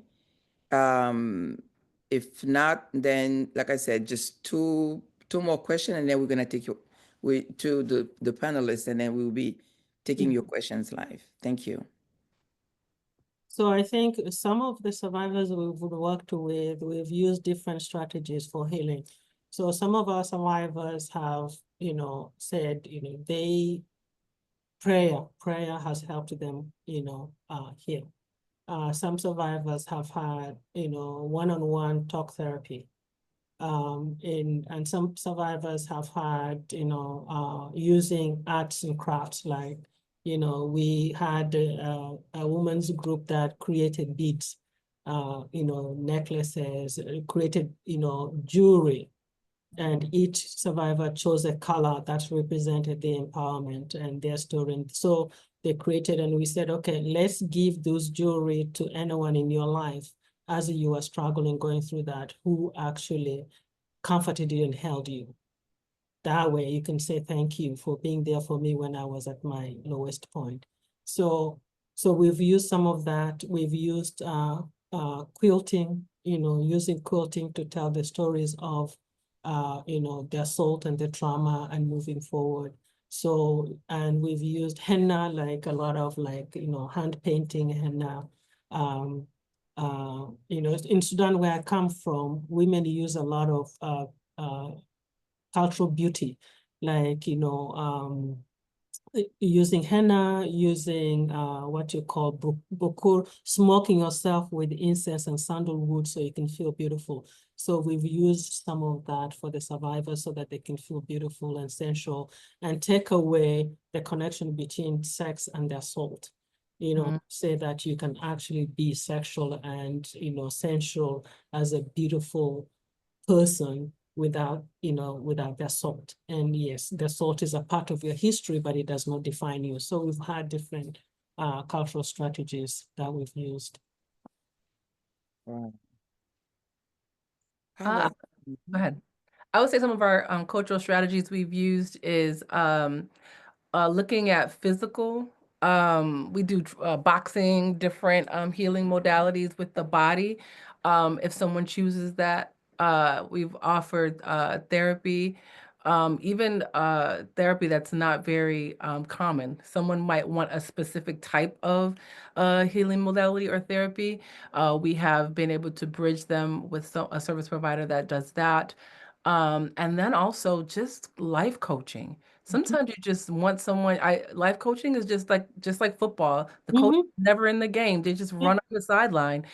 If not, then, like I said, just two more questions, and then we're gonna take to the panelists, and then we'll be taking your questions live. Thank you. So I think some of the survivors we've worked with, we've used different strategies for healing. So some of our survivors have, said, prayer has helped them, heal. Some survivors have had, one-on-one talk therapy. And some survivors have had, using arts and crafts, like, we had a women's group that created beads, necklaces, created, jewelry. And each survivor chose a color that represented the empowerment and their story. So they created, and we said, okay, let's give those jewelry to anyone in your life as you are struggling, going through that, who actually comforted you and held you. That way you can say thank you for being there for me when I was at my lowest point. So we've used some of that. We've used quilting, using quilting to tell the stories of the assault and the trauma and moving forward. So, and we've used henna, like a lot of hand painting henna. In Sudan, where I come from, women use a lot of cultural beauty, like, using henna, using what you call bukur, smoking yourself with incense and sandalwood so you can feel beautiful. So we've used some of that for the survivors so that they can feel beautiful and sensual and take away the connection between sex and the assault. Say that you can actually be sexual and, sensual as a beautiful person without the assault. And yes, the assault is a part of your history, but it does not define you. So we've had different cultural strategies that we've used. Wow. Go ahead. I would say some of our cultural strategies we've used is looking at physical. We do boxing, different healing modalities with the body. If someone chooses that, we've offered therapy, even therapy that's not very common. Someone might want a specific type of healing modality or therapy. We have been able to bridge them with a service provider that does that. And then also just life coaching. Sometimes you just want someone. Life coaching is just like football. The coach is never in the game. They just run on the sideline,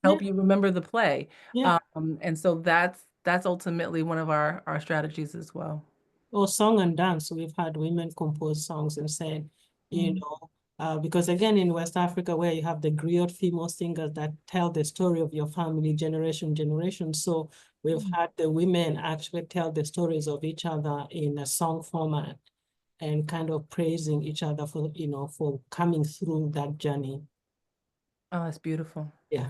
help you remember the play. And so that's ultimately one of our strategies as well. Or song and dance. We've had women compose songs and said, because again, in West Africa, where you have the griot female singers that tell the story of your family generation. So we've had the women actually tell the stories of each other in a song format and kind of praising each other for, for coming through that journey. Oh, that's beautiful. Yeah.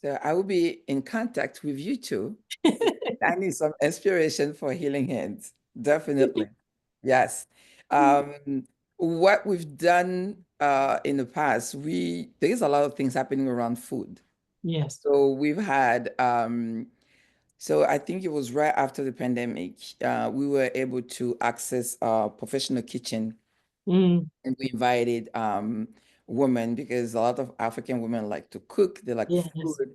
So I will be in contact with you too. I need some inspiration for healing hands. Definitely. Yes. What we've done in the past, there's a lot of things happening around food. Yes. So we've had, so I think it was right after the pandemic, we were able to access a professional kitchen, and we invited women because a lot of African women like to cook, they like Yes. food.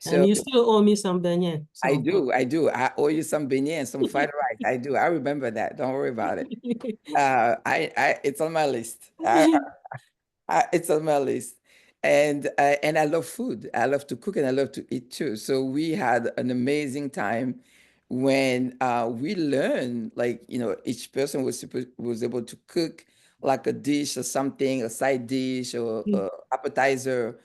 And So you still owe me some beignet. So. I do. I owe you some beignet and some fried rice. I do. I remember that. Don't worry about it. It's on my list. It's on my list. And I love food. I love to cook and I love to eat too. So we had an amazing time when we learned, like, each person was able to cook like a dish or something, a side dish or appetizer,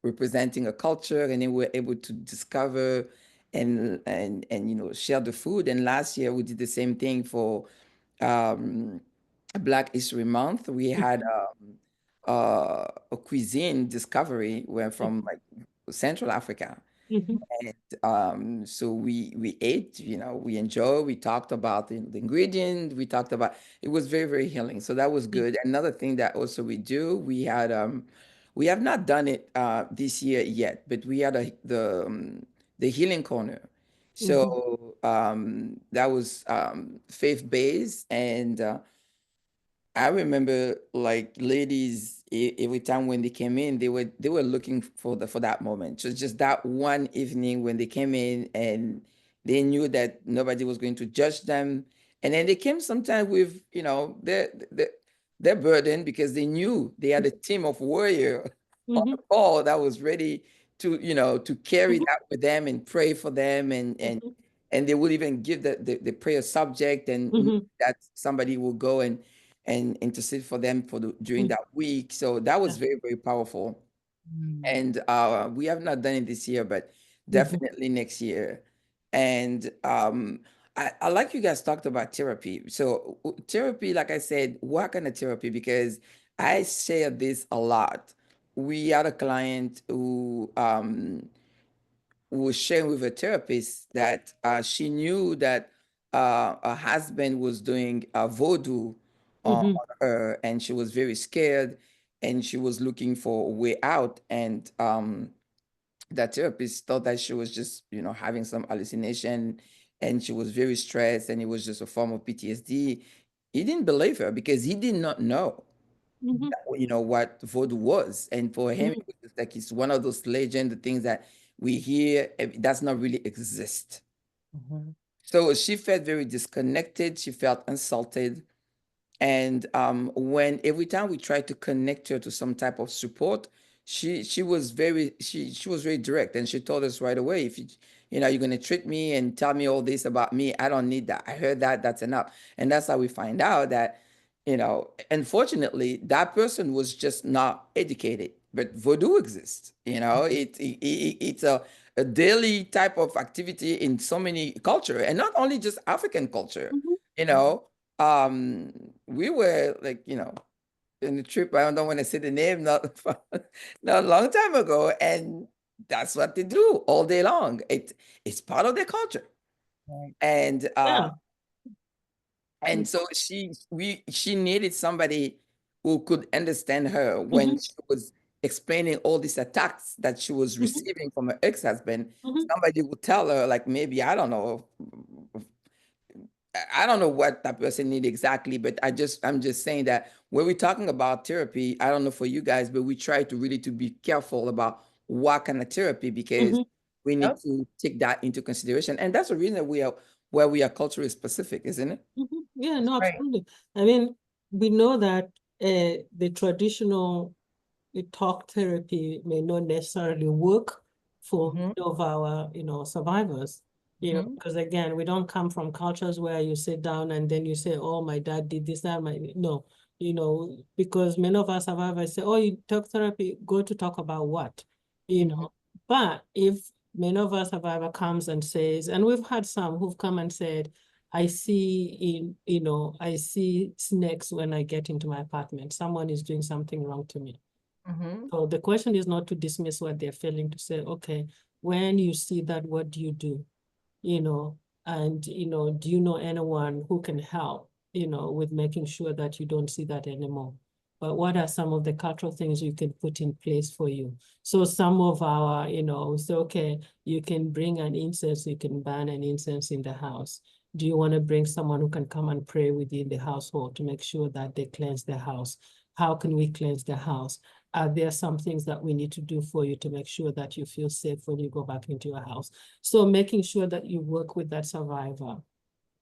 representing a culture, and then we're able to discover and share the food. And last year we did the same thing for um, Black History Month. We had a cuisine discovery. We're from like Central Africa. And so we ate, we enjoyed, we talked about the ingredient, we talked about, it was very, very healing. So that was good. Another thing that also we have not done it this year yet, but we had the healing corner. So that was faith-based, and I remember like ladies every time when they came in, they were looking for that moment. So just that one evening when they came in and they knew that nobody was going to judge them. And then they came sometimes with, their burden because they knew they had a team of warrior on the call that was ready to carry that with them and pray for them, and they would even give the prayer subject, and that somebody will go and intercede for them during that week. So that was very, very powerful. And we have not done it this year, but definitely next year. And I like you guys talked about therapy. So therapy, like I said, what kind of therapy? Because I share this a lot. We had a client who was sharing with a therapist that she knew that her husband was doing voodoo on her, and she was very scared, and she was looking for a way out. And that therapist thought that she was just, having some hallucination, and she was very stressed, and it was just a form of PTSD. He didn't believe her because he did not know what voodoo was. And for him, it was just like it's one of those legend, the things that we hear, does not really exist. So she felt very disconnected. She felt insulted. And when every time we tried to connect her to some type of support, she was very she was very direct, and she told us right away, if you're going to treat me and tell me all this about me, I don't need that. I heard that, that's enough. And that's how we find out that, unfortunately, that person was just not educated. But voodoo exists. It's a daily type of activity in so many culture, and not only just African culture. You know, we were like, in the trip, I don't want to say the name, not a long time ago, and that's what they do all day long. It's part of their culture. Right. And Yeah. so she needed somebody who could understand her when she was explaining all these attacks that she was receiving from her ex-husband. Somebody would tell her, like, maybe, I don't know what that person need exactly, but I'm just saying that when we're talking about therapy, I don't know for you guys, but we try to really to be careful about what kind of therapy, because we need to take that into consideration. And that's the reason that we are culturally specific, isn't it? Yeah, no, Right. absolutely. I mean, we know that the traditional talk therapy may not necessarily work for many of our, survivors, because again, we don't come from cultures where you sit down and then you say, oh, my dad did this, that, no, because many of our survivors say, oh, you talk therapy, go to talk about what, but if many of our survivor comes and says, and we've had some who've come and said, I see I see snakes when I get into my apartment. Someone is doing something wrong to me. So the question is not to dismiss what they're feeling, to say, okay, when you see that, what do you do? And, do you know anyone who can help, with making sure that you don't see that anymore? But what are some of the cultural things you can put in place for you? So some of our, say, okay, you can bring an incense, you can burn an incense in the house. Do you want to bring someone who can come and pray within the household to make sure that they cleanse the house? How can we cleanse the house? Are there some things that we need to do for you to make sure that you feel safe when you go back into your house? So making sure that you work with that survivor,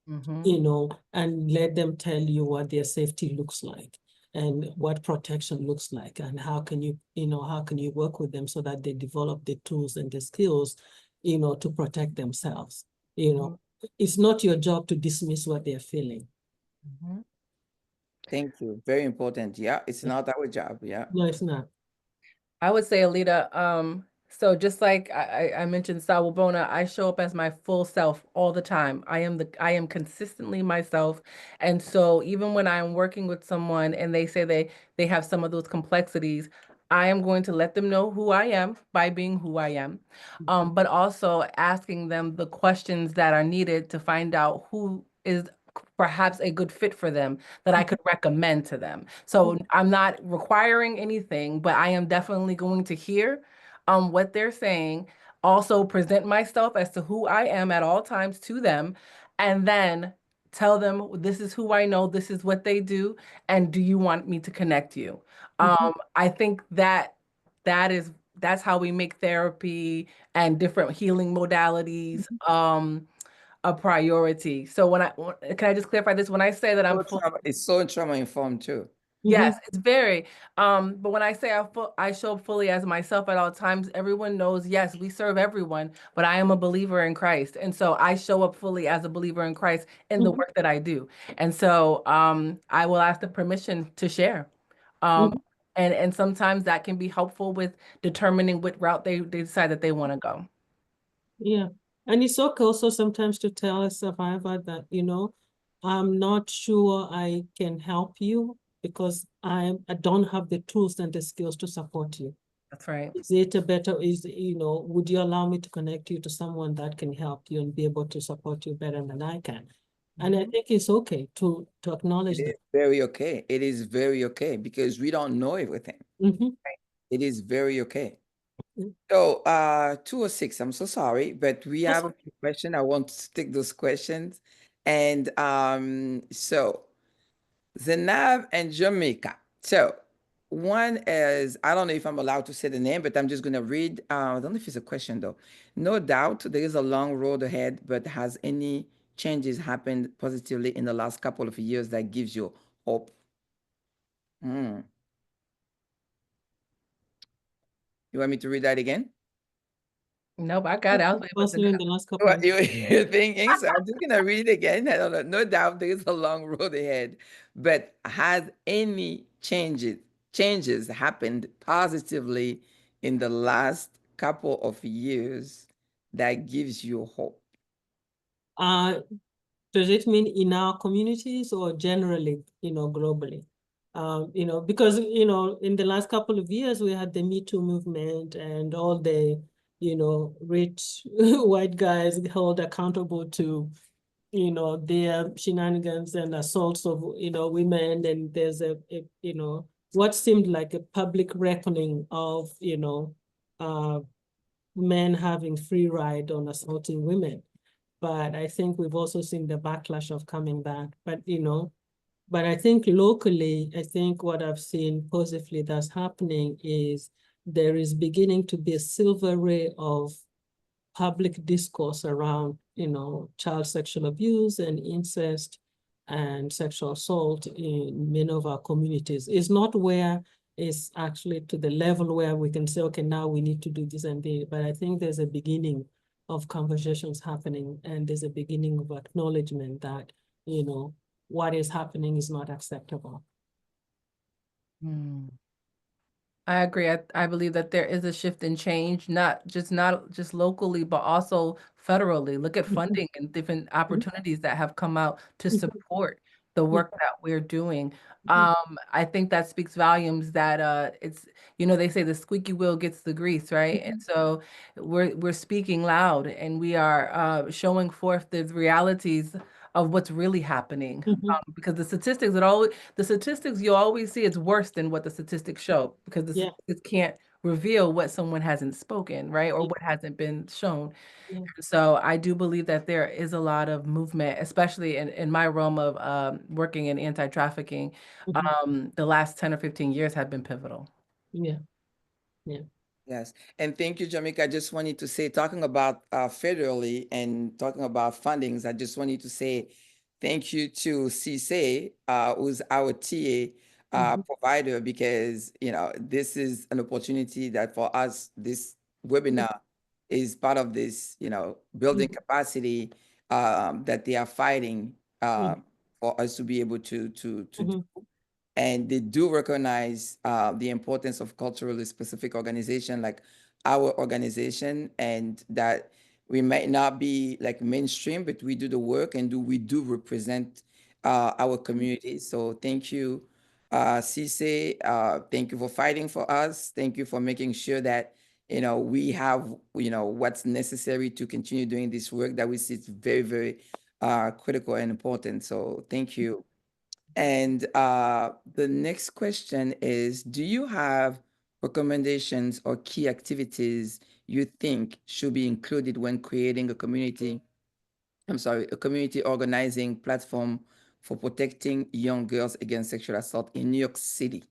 and let them tell you what their safety looks like and what protection looks like, and how can you work with them so that they develop the tools and the skills, to protect themselves. It's not your job to dismiss what they're feeling. Thank you. Very important. Yeah, it's not our job. Yeah. No, it's not. I would say, Alita, so just like I mentioned Sawubona, I show up as my full self all the time. I am consistently myself. And so even when I'm working with someone and they say they have some of those complexities, I am going to let them know who I am by being who I am. But also asking them the questions that are needed to find out who is perhaps a good fit for them that I could recommend to them. So I'm not requiring anything, but I am definitely going to hear what they're saying, also present myself as to who I am at all times to them, and then tell them this is who I know, this is what they do, and do you want me to connect you? I think that's how we make therapy and different healing modalities a priority. So can I just clarify this? When I say that I'm full, It's so trauma informed too. yes, it's very. But when I say I show up fully as myself at all times, everyone knows, yes, we serve everyone, but I am a believer in Christ. And so I show up fully as a believer in Christ in the work that I do. And so I will ask the permission to share. And sometimes that can be helpful with determining what route they decide that they want to go. Yeah. And it's okay also sometimes to tell a survivor that, I'm not sure I can help you because I don't have the tools and the skills to support you. That's right. Is it a better, would you allow me to connect you to someone that can help you and be able to support you better than I can? And I think it's okay to acknowledge that. It is very okay. It is very okay, because we don't know everything. It is very okay. So 206, I'm so sorry, but we have a few questions. I want to take those questions. And so Zeinab and Jermika. So one is, I don't know if I'm allowed to say the name, but I'm just going to read. I don't know if it's a question though. No doubt there is a long road ahead, but has any changes happened positively in the last couple of years that gives you hope? You want me to read that again? Nope, I got it. I was waiting for Mostly in the last couple of You're thinking, so I'm just gonna read it again. I don't know. No doubt there is a long road ahead, but has any changes happened positively in the last couple of years that gives you hope? Does it mean in our communities or generally, globally? Because, in the last couple of years, we had the Me Too movement and all the, rich white guys held accountable to, their shenanigans and assaults of, women. And there's what seemed like a public reckoning of, men having free ride on assaulting women. But I think we've also seen the backlash of coming back. But I think locally, I think what I've seen positively that's happening is there is beginning to be a silver ray of public discourse around, child sexual abuse and incest and sexual assault in many of our communities. It's not where it's actually to the level where we can say, okay, now we need to do this and that. But I think there's a beginning of conversations happening, and there's a beginning of acknowledgement that, what is happening is not acceptable. I agree. I believe that there is a shift in change, not just locally, but also federally. Look at funding and different opportunities that have come out to support the work that we're doing. I think that speaks volumes that it's, they say the squeaky wheel gets the grease, right? And so we're speaking loud, and we are showing forth the realities of what's really happening. Because the statistics you always see, it's worse than what the statistics show, because the statistics can't reveal what someone hasn't spoken, right? Or what hasn't been shown. So I do believe that there is a lot of movement, especially in my realm of working in anti-trafficking. The last 10 or 15 years have been pivotal. Yeah. Yeah. Yes. And thank you, Jermika. I just wanted to say, talking about federally and talking about fundings, I just wanted to say thank you to CSA, who's our TA provider, because, this is an opportunity that for us, this webinar is part of this, building capacity that they are fighting for us to be able to do. And they do recognize the importance of culturally specific organization like our organization, and that we might not be like mainstream, but we do the work and we do represent our community. So thank you, Cisse. Thank you for fighting for us. Thank you for making sure that we have what's necessary to continue doing this work that we see is very, very critical and important. So thank you. And the next question is, do you have recommendations or key activities you think should be included when creating a community organizing platform for protecting young girls against sexual assault in New York City?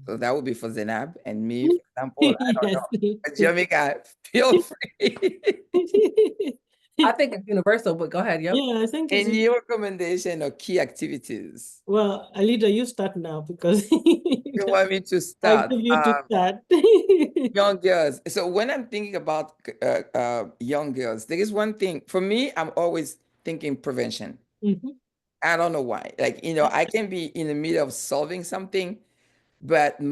So that would be for Zeinab and me, for example. I don't know. But Jermika, feel free. I think it's universal, but go ahead. Yep. Yeah, I think it's Any recommendation or key activities? Well, Alida, you start now because You want me to I start? give you to start. Young girls. So when I'm thinking about young girls, there is one thing for me. I'm always thinking prevention. I don't know why. Like, I can be in the middle of solving something, but the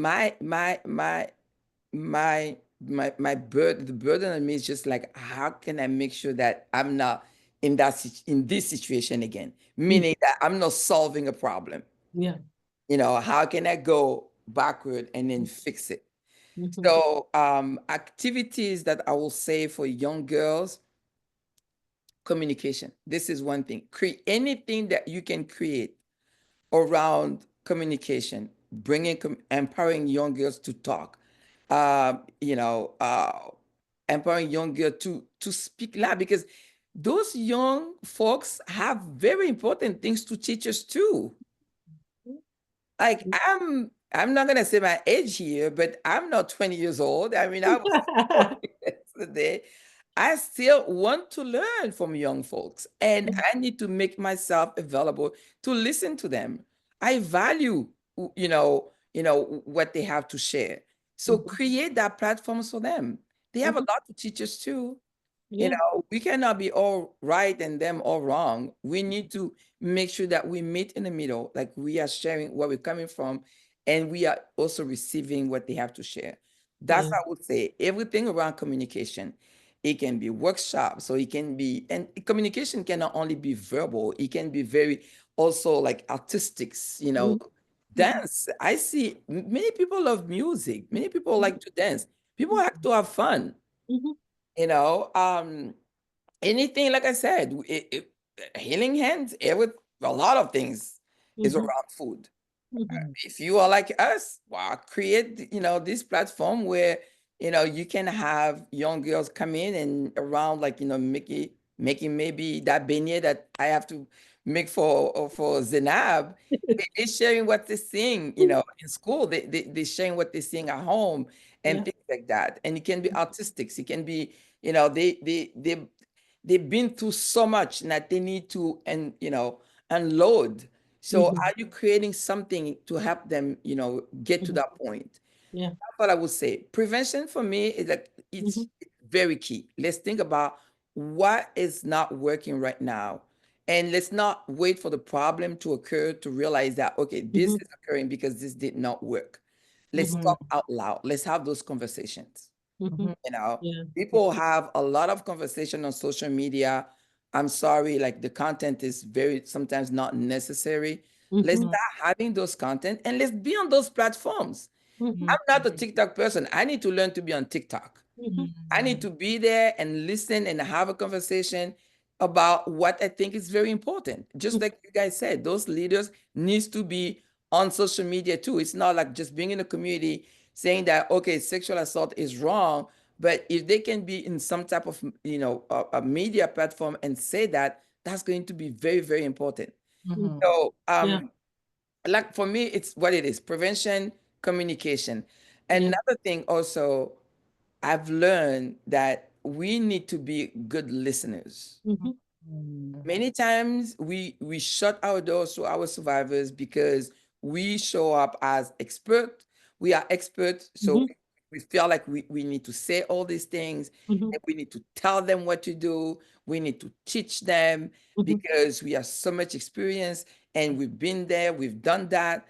burden on me is just like, how can I make sure that I'm not in this situation again? Meaning that I'm not solving a problem. Yeah. How can I go backward and then fix it? So activities that I will say for young girls, communication. This is one thing. Create anything that you can create around communication, empowering young girls to talk, empowering young girls to speak loud, because those young folks have very important things to teach us too. Like I'm not gonna say my age here, but I'm not 20 years old. I mean, I was yesterday. I still want to learn from young folks, and I need to make myself available to listen to them. I value, what they have to share. So create that platforms for them. They have a lot to teach us too. You know, we cannot be all right and them all wrong. We need to make sure that we meet in the middle, like we are sharing where we're coming from, and we are also receiving what they have to share. That's, I would say, everything around communication. It can be workshop, so it can be, and communication cannot only be verbal, it can be very also like artistics, you know, dance. I see many people love music, many people like to dance, people like to have fun, you know. Anything, like I said, healing hands, a lot of things is around food. If you are like us, well, create, you know, this platform where, you know, you can have young girls come in and around, like, you know, making maybe that beignet that I have to make for Zeinab. They're sharing what they're seeing, you know, in school. They're sharing what they're seeing at home and things like that. And it can be artistics. It can be, you know, they've been through so much that they need to, and you know, unload. So are you creating something to help them, you know, get to that point? Yeah. That's what I would say. Prevention for me is like it's very key. Let's think about what is not working right now. And let's not wait for the problem to occur to realize that, okay, this is occurring because this did not work. Let's talk out loud. Let's have those conversations. You know, people have a lot of conversation on social media. I'm sorry, like the content is very sometimes not necessary. Let's start having those content and let's be on those platforms. I'm not a TikTok person. I need to learn to be on TikTok. I need to be there and listen and have a conversation about what I think is very important. Just like you guys said, those leaders needs to be on social media too. It's not like just being in a community saying that, okay, sexual assault is wrong, but if they can be in some type of, you know, a media platform and say that, that's going to be very, very important. So, like for me, it's what it is: prevention, communication. Another thing also, I've learned that we need to be good listeners. Many times we shut our doors to our survivors because we show up as expert. We are experts, so we feel like we need to say all these things and we need to tell them what to do. We need to teach them because we have so much experience and we've been there, we've done that.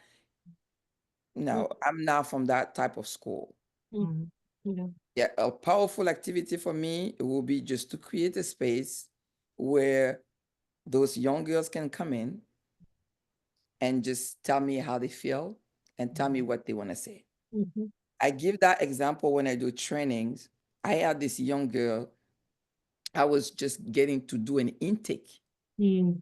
No, I'm not from that type of school. Yeah, a powerful activity for me will be just to create a space where those young girls can come in and just tell me how they feel and tell me what they want to say. I give that example when I do trainings. I had this young girl, I was just getting to do an intake. We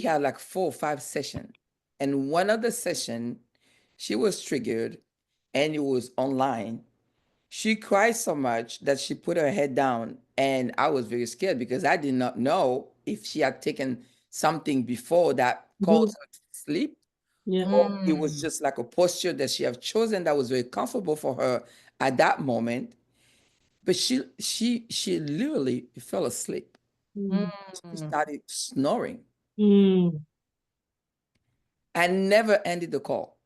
had like 4 or 5 sessions. And one of the session, she was triggered and it was online. She cried so much that she put her head down, and I was very scared because I did not know if she had taken something before that caused her to sleep, or it was just like a posture that she had chosen that was very comfortable for her at that moment. But she literally fell asleep. She started snoring. I never ended the call.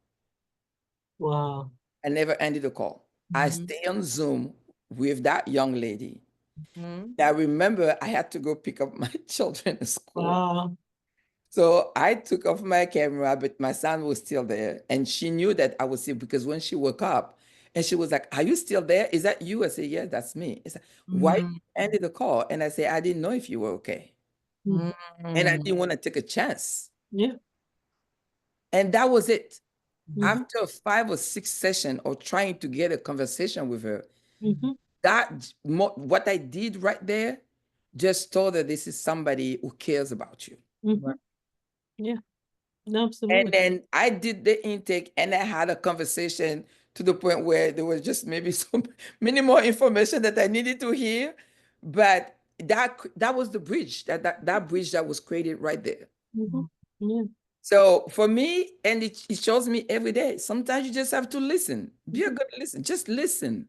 Wow. I never ended the call. I stay on Zoom with that young lady. I remember I had to go pick up my children at school. Wow. So I took off my camera, but my son was still there. And she knew that I was still, because when she woke up and she was like, "Are you still there? Is that you?" I said, "Yeah, that's me." It's like, "Why you ended the call?" And I said, "I didn't know if you were okay." And I didn't want to take a chance. Yeah. And that was it. After 5 or 6 sessions of trying to get a conversation with her, what I did right there just told her this is somebody who cares about you. Yeah. And Absolutely. then I did the intake and I had a conversation to the point where there was just maybe so many more information that I needed to hear. But that was the bridge, that bridge that was created right there. Yeah. So for me, and it shows me every day, sometimes you just have to listen. Be a good listen. Just listen.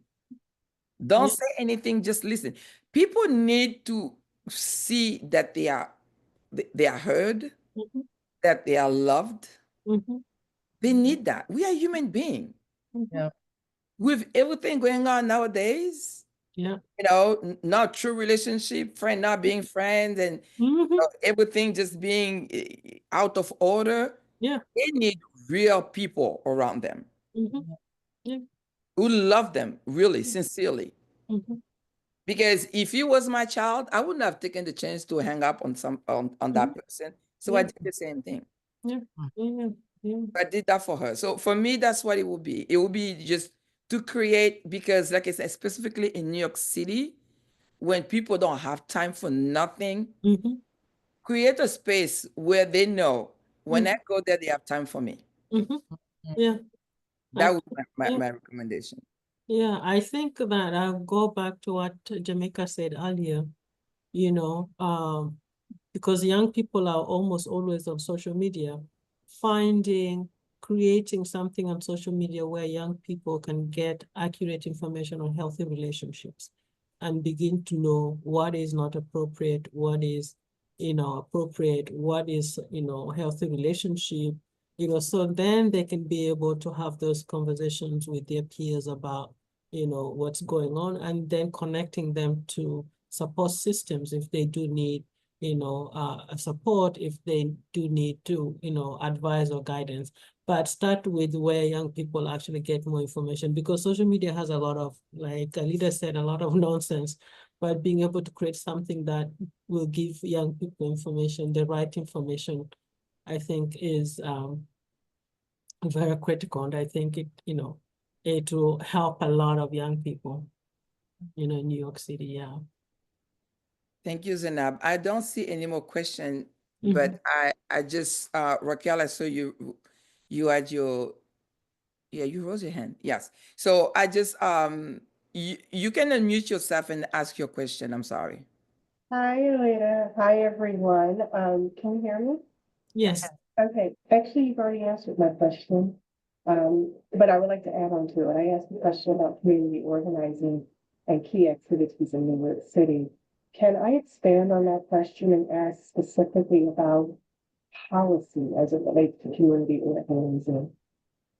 Don't Yeah. say anything, just listen. People need to see that they are heard, that they are loved. They need that. We are human beings. Yeah. With everything going on nowadays, Yeah. not true relationship, friend not being friends, and everything just being out of order. Yeah. They need real people around them Yeah. who love them really sincerely. Because if he was my child, I wouldn't have taken the chance to hang up on on that person. So I did the same thing. Yeah. Yeah. Yeah. I did that for her. So for me, that's what it would be. It would be just to create, because like I said, specifically in New York City, when people don't have time for nothing, create a space where they know when I go there, they have time for me. Yeah. That would be my recommendation. Yeah, I think that I'll go back to what Jermika said earlier, because young people are almost always on social media, creating something on social media where young people can get accurate information on healthy relationships and begin to know what is not appropriate, what is, appropriate, what is, healthy relationship, so then they can be able to have those conversations with their peers about, what's going on, and then connecting them to support systems if they do need support, if they do need to, advice or guidance. But start with where young people actually get more information, because social media has a lot of, like a leader said, a lot of nonsense. But being able to create something that will give young people information, the right information, I think is very critical. And I think it will help a lot of young people, in New York City. Yeah. Thank you, Zeinab. I don't see any more questions, but I just Raquel, I saw you had you raised your hand. Yes. So I just you can unmute yourself and ask your question. I'm sorry. Hi, Elena. Hi, everyone. Can you hear me? Yes. Okay. Actually, you've already answered my question. But I would like to add on to it. I asked a question about community organizing and key activities in New York City. Can I expand on that question and ask specifically about policy as it relates to community organizing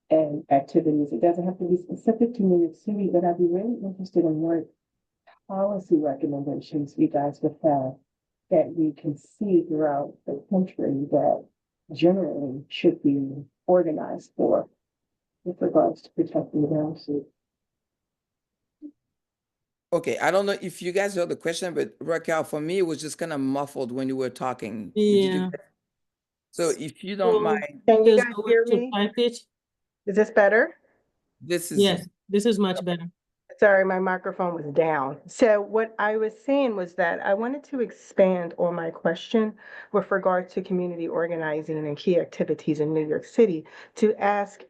and activities? It doesn't have to be specific to New York City, but I'd be really interested in what policy recommendations you guys would have that we can see throughout the country that generally should be organized for with regards to protecting the boundaries. Okay, I don't know if you guys heard the question, but Raquel, for me, it was just kind of muffled when you were talking. Did you? Yeah. So if you don't So mind, Can you just guys go hear to me? type it. Is this better? this is Yes, this is much better. Sorry, my microphone was down. So what I was saying was that I wanted to expand on my question with regard to community organizing and key activities in New York City to ask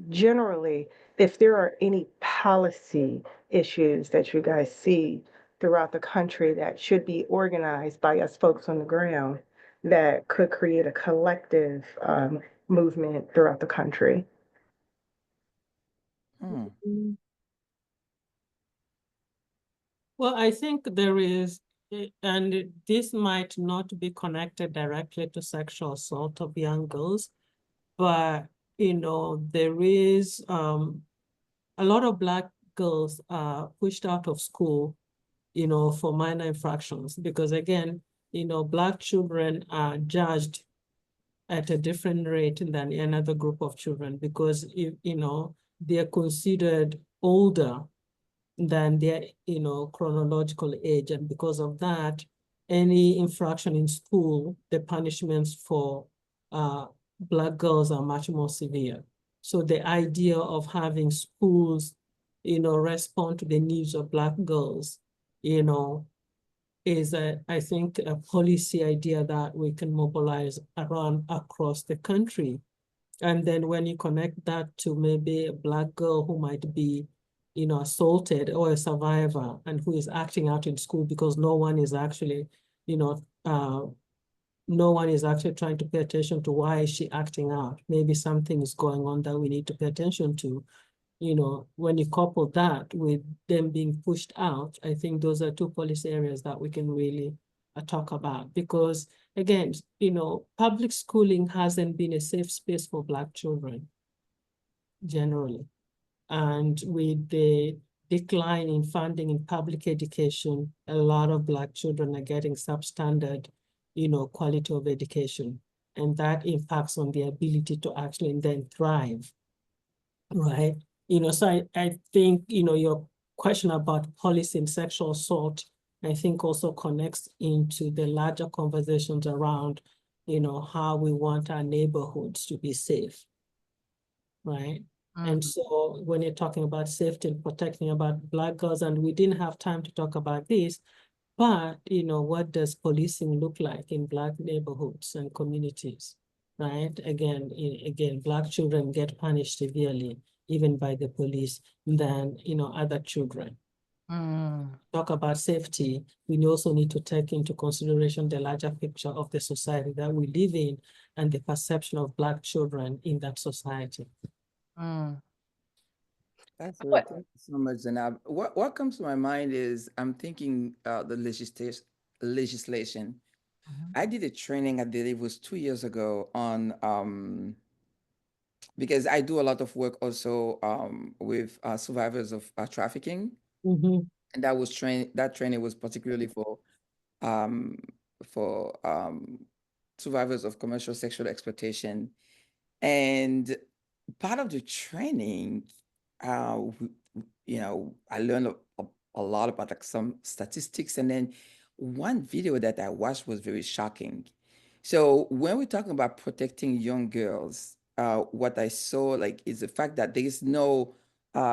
generally if there are any policy issues that you guys see throughout the country that should be organized by us folks on the ground that could create a collective movement throughout the country. Well, I think there is, and this might not be connected directly to sexual assault of young girls, but there is a lot of Black girls are pushed out of school, for minor infractions, because again, Black children are judged at a different rate than another group of children, because if they're considered older than their chronological age, and because of that, any infraction in school, the punishments for Black girls are much more severe. So the idea of having schools respond to the needs of Black girls is I think a policy idea that we can mobilize around across the country. And then when you connect that to maybe a Black girl who might be, assaulted, or a survivor, and who is acting out in school because no one is actually, no one is actually trying to pay attention to why is she acting out. Maybe something is going on that we need to pay attention to. When you couple that with them being pushed out, I think those are two policy areas that we can really talk about, because again, public schooling hasn't been a safe space for Black children generally. And with the decline in funding in public education, a lot of Black children are getting substandard, quality of education. And that impacts on their ability to actually then thrive, right? So I think, your question about policy and sexual assault, I think also connects into the larger conversations around, how we want our neighborhoods to be safe, right? And so when you're talking about safety and protecting about Black girls, and we didn't have time to talk about this, but, what does policing look like in Black neighborhoods and communities, right? Again, Black children get punished severely, even by the police, than, other children. Talk about safety, we also need to take into consideration the larger picture of the society that we live in and the perception of Black children in that society. That's great. Thank you so much, Zeinab. What comes to my mind is I'm thinking the legislation. I did a training, I believe it was 2 years ago, on because I do a lot of work also with survivors of trafficking, and that training was particularly um, for survivors of commercial sexual exploitation. And part of the training, uh, I learned a lot about like some statistics, and then one video that I watched was very shocking. So when we're talking about protecting young girls, what I saw like is the fact that there is no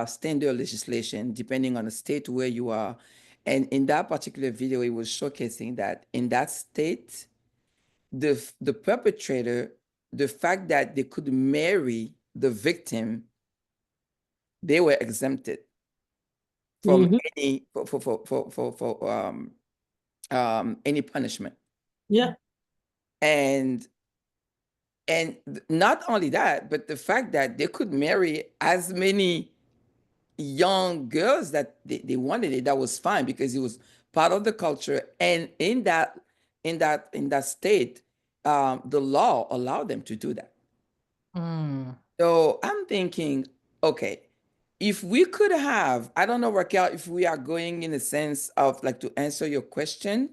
standard legislation depending on the state where you are. And in that particular video, it was showcasing that in that state, the perpetrator, the fact that they could marry the victim, they were exempted from any any punishment. Yeah. And not only that, but the fact that they could marry as many young girls that they wanted, that was fine because it was part of the culture. And in that state, the law allowed them to do that. So I'm thinking, okay, if we could have, I don't know, Raquel, if we are going in a sense of like to answer your question,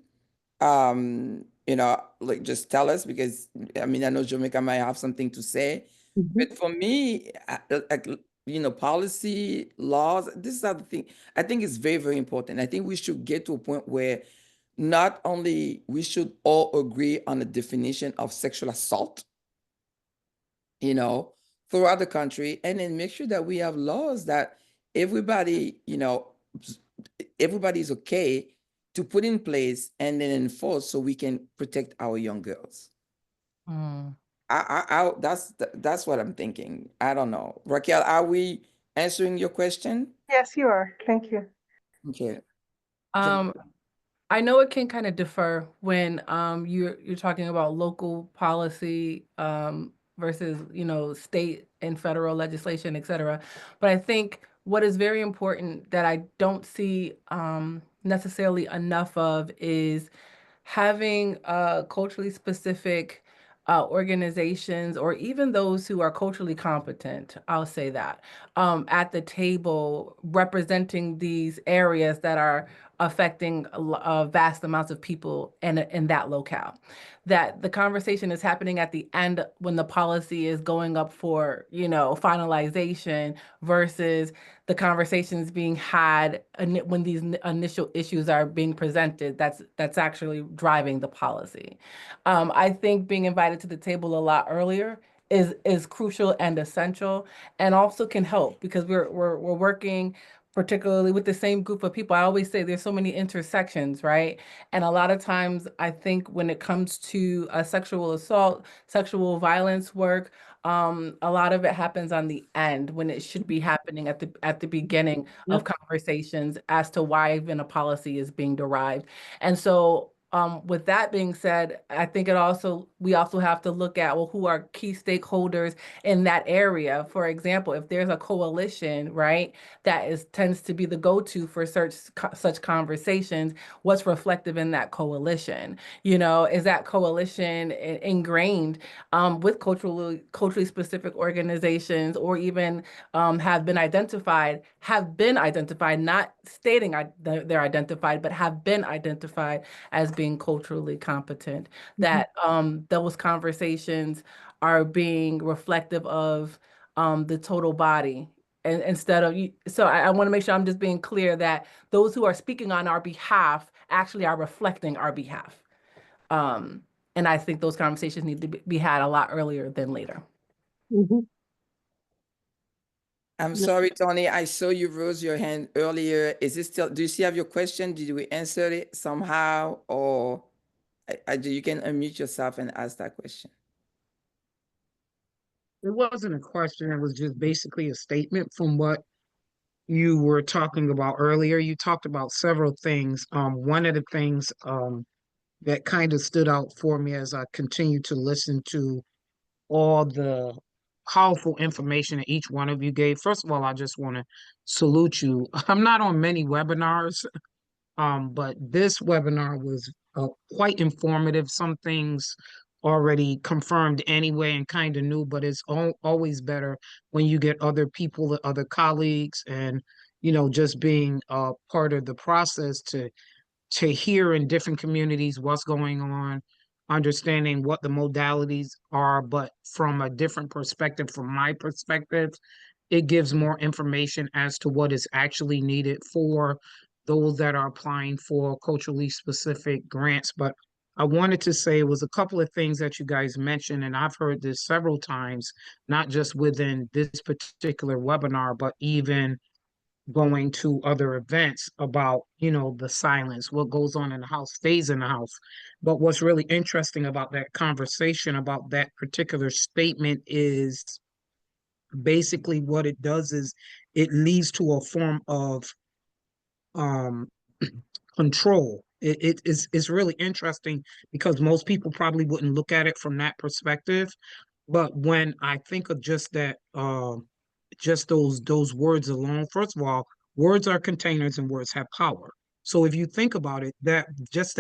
like just tell us, because I mean, I know Jermika might have something to say, but for me, like, policy, laws, this is the thing. I think it's very, very important. I think we should get to a point where not only we should all agree on a definition of sexual assault, throughout the country, and then make sure that we have laws that everybody, everybody's okay to put in place and then enforce so we can protect our young girls. That's what I'm thinking. I don't know. Raquel, are we answering your question? Yes, you are. Thank you. Okay. I know it can kind of differ when you're talking about local policy versus state and federal legislation, et cetera. But I think what is very important that I don't see necessarily enough of is having culturally specific organizations, or even those who are culturally competent, I'll say that, at the table representing these areas that are affecting vast amounts of people in that locale. That the conversation is happening at the end when the policy is going up for, finalization, versus the conversations being had when these initial issues are being presented. That's actually driving the policy. I think being invited to the table a lot earlier is crucial and essential, and also can help because we're working particularly with the same group of people. I always say there's so many intersections, right? And a lot of times I think when it comes to sexual assault, sexual violence work, a lot of it happens on the end when it should be happening at the beginning of conversations as to why even a policy is being derived. And so With that being said, I think we also have to look at, well, who are key stakeholders in that area. For example, if there's a coalition, right, tends to be the go-to for such conversations, what's reflective in that coalition? Is that coalition ingrained with culturally specific organizations, or even have been identified, not stating they're identified, but have been identified as being culturally competent, that those conversations are being reflective of the total body. And instead of so I want to make sure I'm just being clear that those who are speaking on our behalf actually are reflecting our behalf. And I think those conversations need to be had a lot earlier than later. I'm sorry, Tony, I saw you raise your hand earlier. Is it still, do you still have your question? Did we answer it somehow? Or you can unmute yourself and ask that question. It wasn't a question. It was just basically a statement from what you were talking about earlier. You talked about several things. One of the things that kind of stood out for me as I continued to listen to all the powerful information that each one of you gave. First of all, I just want to salute you. I'm not on many webinars, but this webinar was quite informative. Some things already confirmed anyway and kind of new, but it's always better when you get other people, other colleagues, and just being part of the process to hear in different communities what's going on, understanding what the modalities are, but from a different perspective, from my perspective, it gives more information as to what is actually needed for those that are applying for culturally specific grants. But I wanted to say it was a couple of things that you guys mentioned, and I've heard this several times, not just within this particular webinar, but even going to other events about, the silence, what goes on in the house stays in the house. But what's really interesting about that conversation, about that particular statement, is basically what it does is it leads to a form of um, control. It's really interesting because most people probably wouldn't look at it from that perspective. But when I think of just that, just those words alone, first of all, words are containers and words have power. So if you think about it, that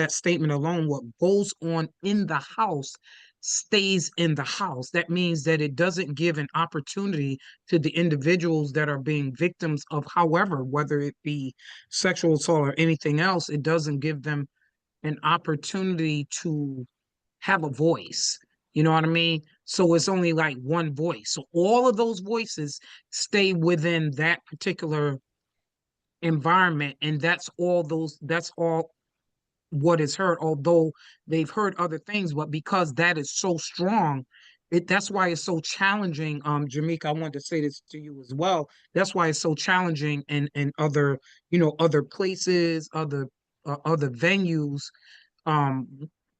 statement alone, what goes on in the house stays in the house. That means that it doesn't give an opportunity to the individuals that are being victims of, however, whether it be sexual assault or anything else, it doesn't give them an opportunity to have a voice. You know what I mean? So it's only like one voice. So all of those voices stay within that particular environment, and that's all what is heard, although they've heard other things, but because that is so strong, that's why it's so challenging. Jermika, I wanted to say this to you as well. That's why it's so challenging in other, other places, other venues, um,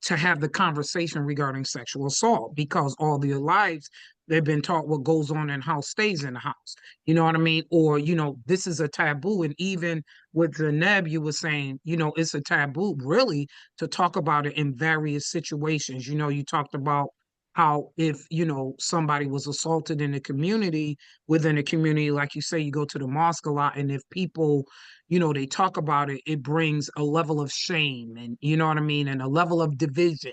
to have the conversation regarding sexual assault, because all their lives they've been taught what goes on in the house stays in the house. You know what I mean? Or, this is a taboo. And even with Zeinab, you were saying, it's a taboo really to talk about it in various situations. You talked about how if, somebody was assaulted in the community, within a community, like you say, you go to the mosque a lot, and if people, they talk about it, it brings a level of shame, and you know what I mean, and a level of division.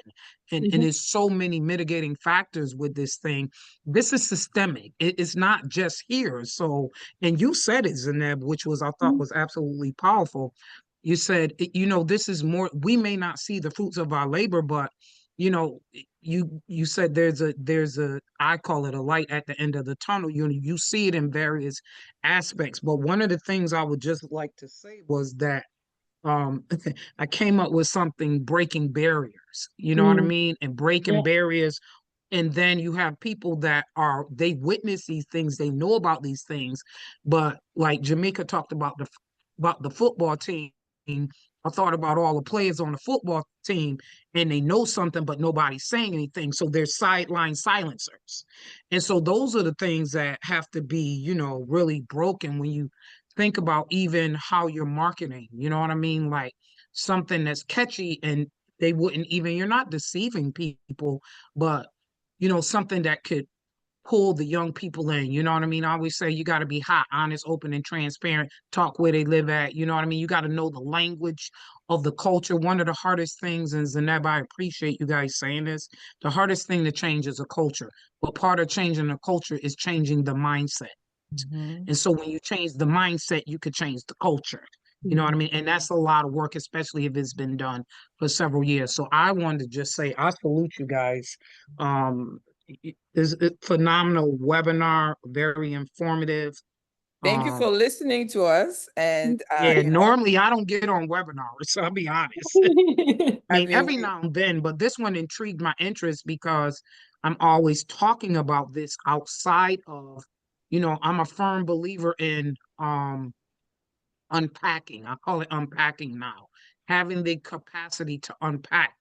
And there's so many mitigating factors with this thing. This is systemic. It's not just here. So, and you said it, Zeinab, which I thought was absolutely powerful. You said, this is more, we may not see the fruits of our labor, but you said there's a I call it a light at the end of the tunnel. You see it in various aspects. But one of the things I would just like to say was that I came up with something: breaking barriers. You know what I mean? And breaking barriers. And then you have people that they witness these things, they know about these things, but like Jermika talked about the football team. I thought about all the players on the football team, and they know something, but nobody's saying anything. So they're sideline silencers. And so those are the things that have to be, really broken when you think about even how you're marketing. You know what I mean? Like something that's catchy and they wouldn't even, you're not deceiving people, but you know, something that could pull the young people in. You know what I mean? I always say you got to be hot, honest, open, and transparent. Talk where they live at. You know what I mean? You got to know the language of the culture. One of the hardest things, and Zeinab, I appreciate you guys saying this, the hardest thing to change is a culture. But part of changing the culture is changing the mindset. And so when you change the mindset, you could change the culture. You know what I mean? And that's a lot of work, especially if it's been done for several years. So I wanted to just say, I salute you guys. Is a phenomenal webinar, very informative. Thank you for listening to us. And Yeah, normally I don't get on webinars, so I'll be honest. I mean, every now and then, but this one intrigued my interest because I'm always talking about this outside of, you know, I'm a firm believer in unpacking. I call it unpacking now. Having the capacity to unpack,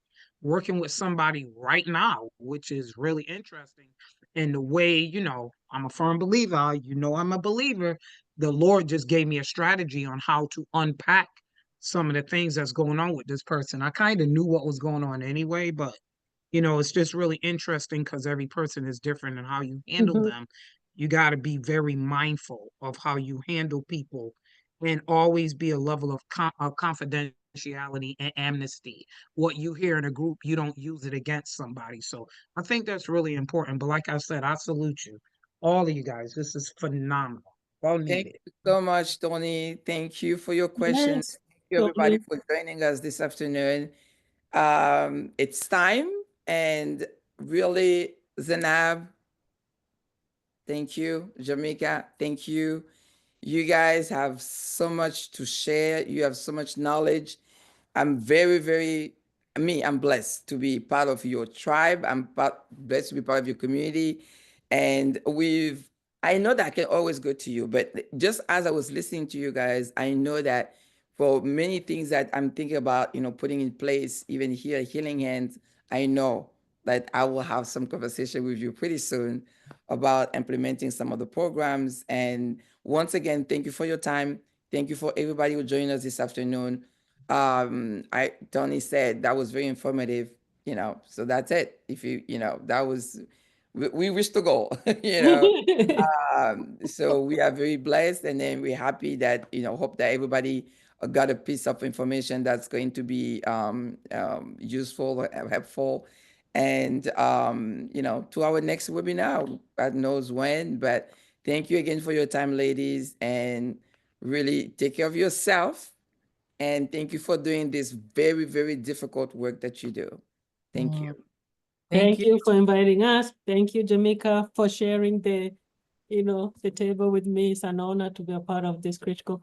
working with somebody right now, which is really interesting. And the way, you know, I'm a firm believer, you know, I'm a believer. The Lord just gave me a strategy on how to unpack some of the things that's going on with this person. I kind of knew what was going on anyway, but you know, it's just really interesting because every person is different and how you handle them. You got to be very mindful of how you handle people and always be a level of confidentiality and amnesty. What you hear in a group, you don't use it against somebody. So I think that's really important. But like I said, I salute you, all of you guys. This is phenomenal. Well needed. thank you so much, Tony. Thank you for your questions. Yes, Thank you, everybody, Tony. for joining us this afternoon. It's time, and really, Zeinab, thank you. Jermika, thank you. You guys have so much to share. You have so much knowledge. I'm I'm blessed to be part of your tribe. Blessed to be part of your community. And I know that I can always go to you, but just as I was listening to you guys, I know that for many things that I'm thinking about, you know, putting in place, even here, Healing Hands, I know that I will have some conversation with you pretty soon about implementing some of the programs. And once again, thank you for your time. Thank you for everybody who joined us this afternoon. Tony said that was very informative, you know, so that's it. If that was, we reached the goal, you know. So we are very blessed, and then we're happy that, hope that everybody got a piece of information that's going to be useful or helpful. And, to our next webinar, God knows when, but thank you again for your time, ladies, and really take care of yourself. And thank you for doing this very, very difficult work that you do. Thank you. Thank you for inviting us. Thank you, Jermika, for sharing the table with me. It's an honor to be a part of this critical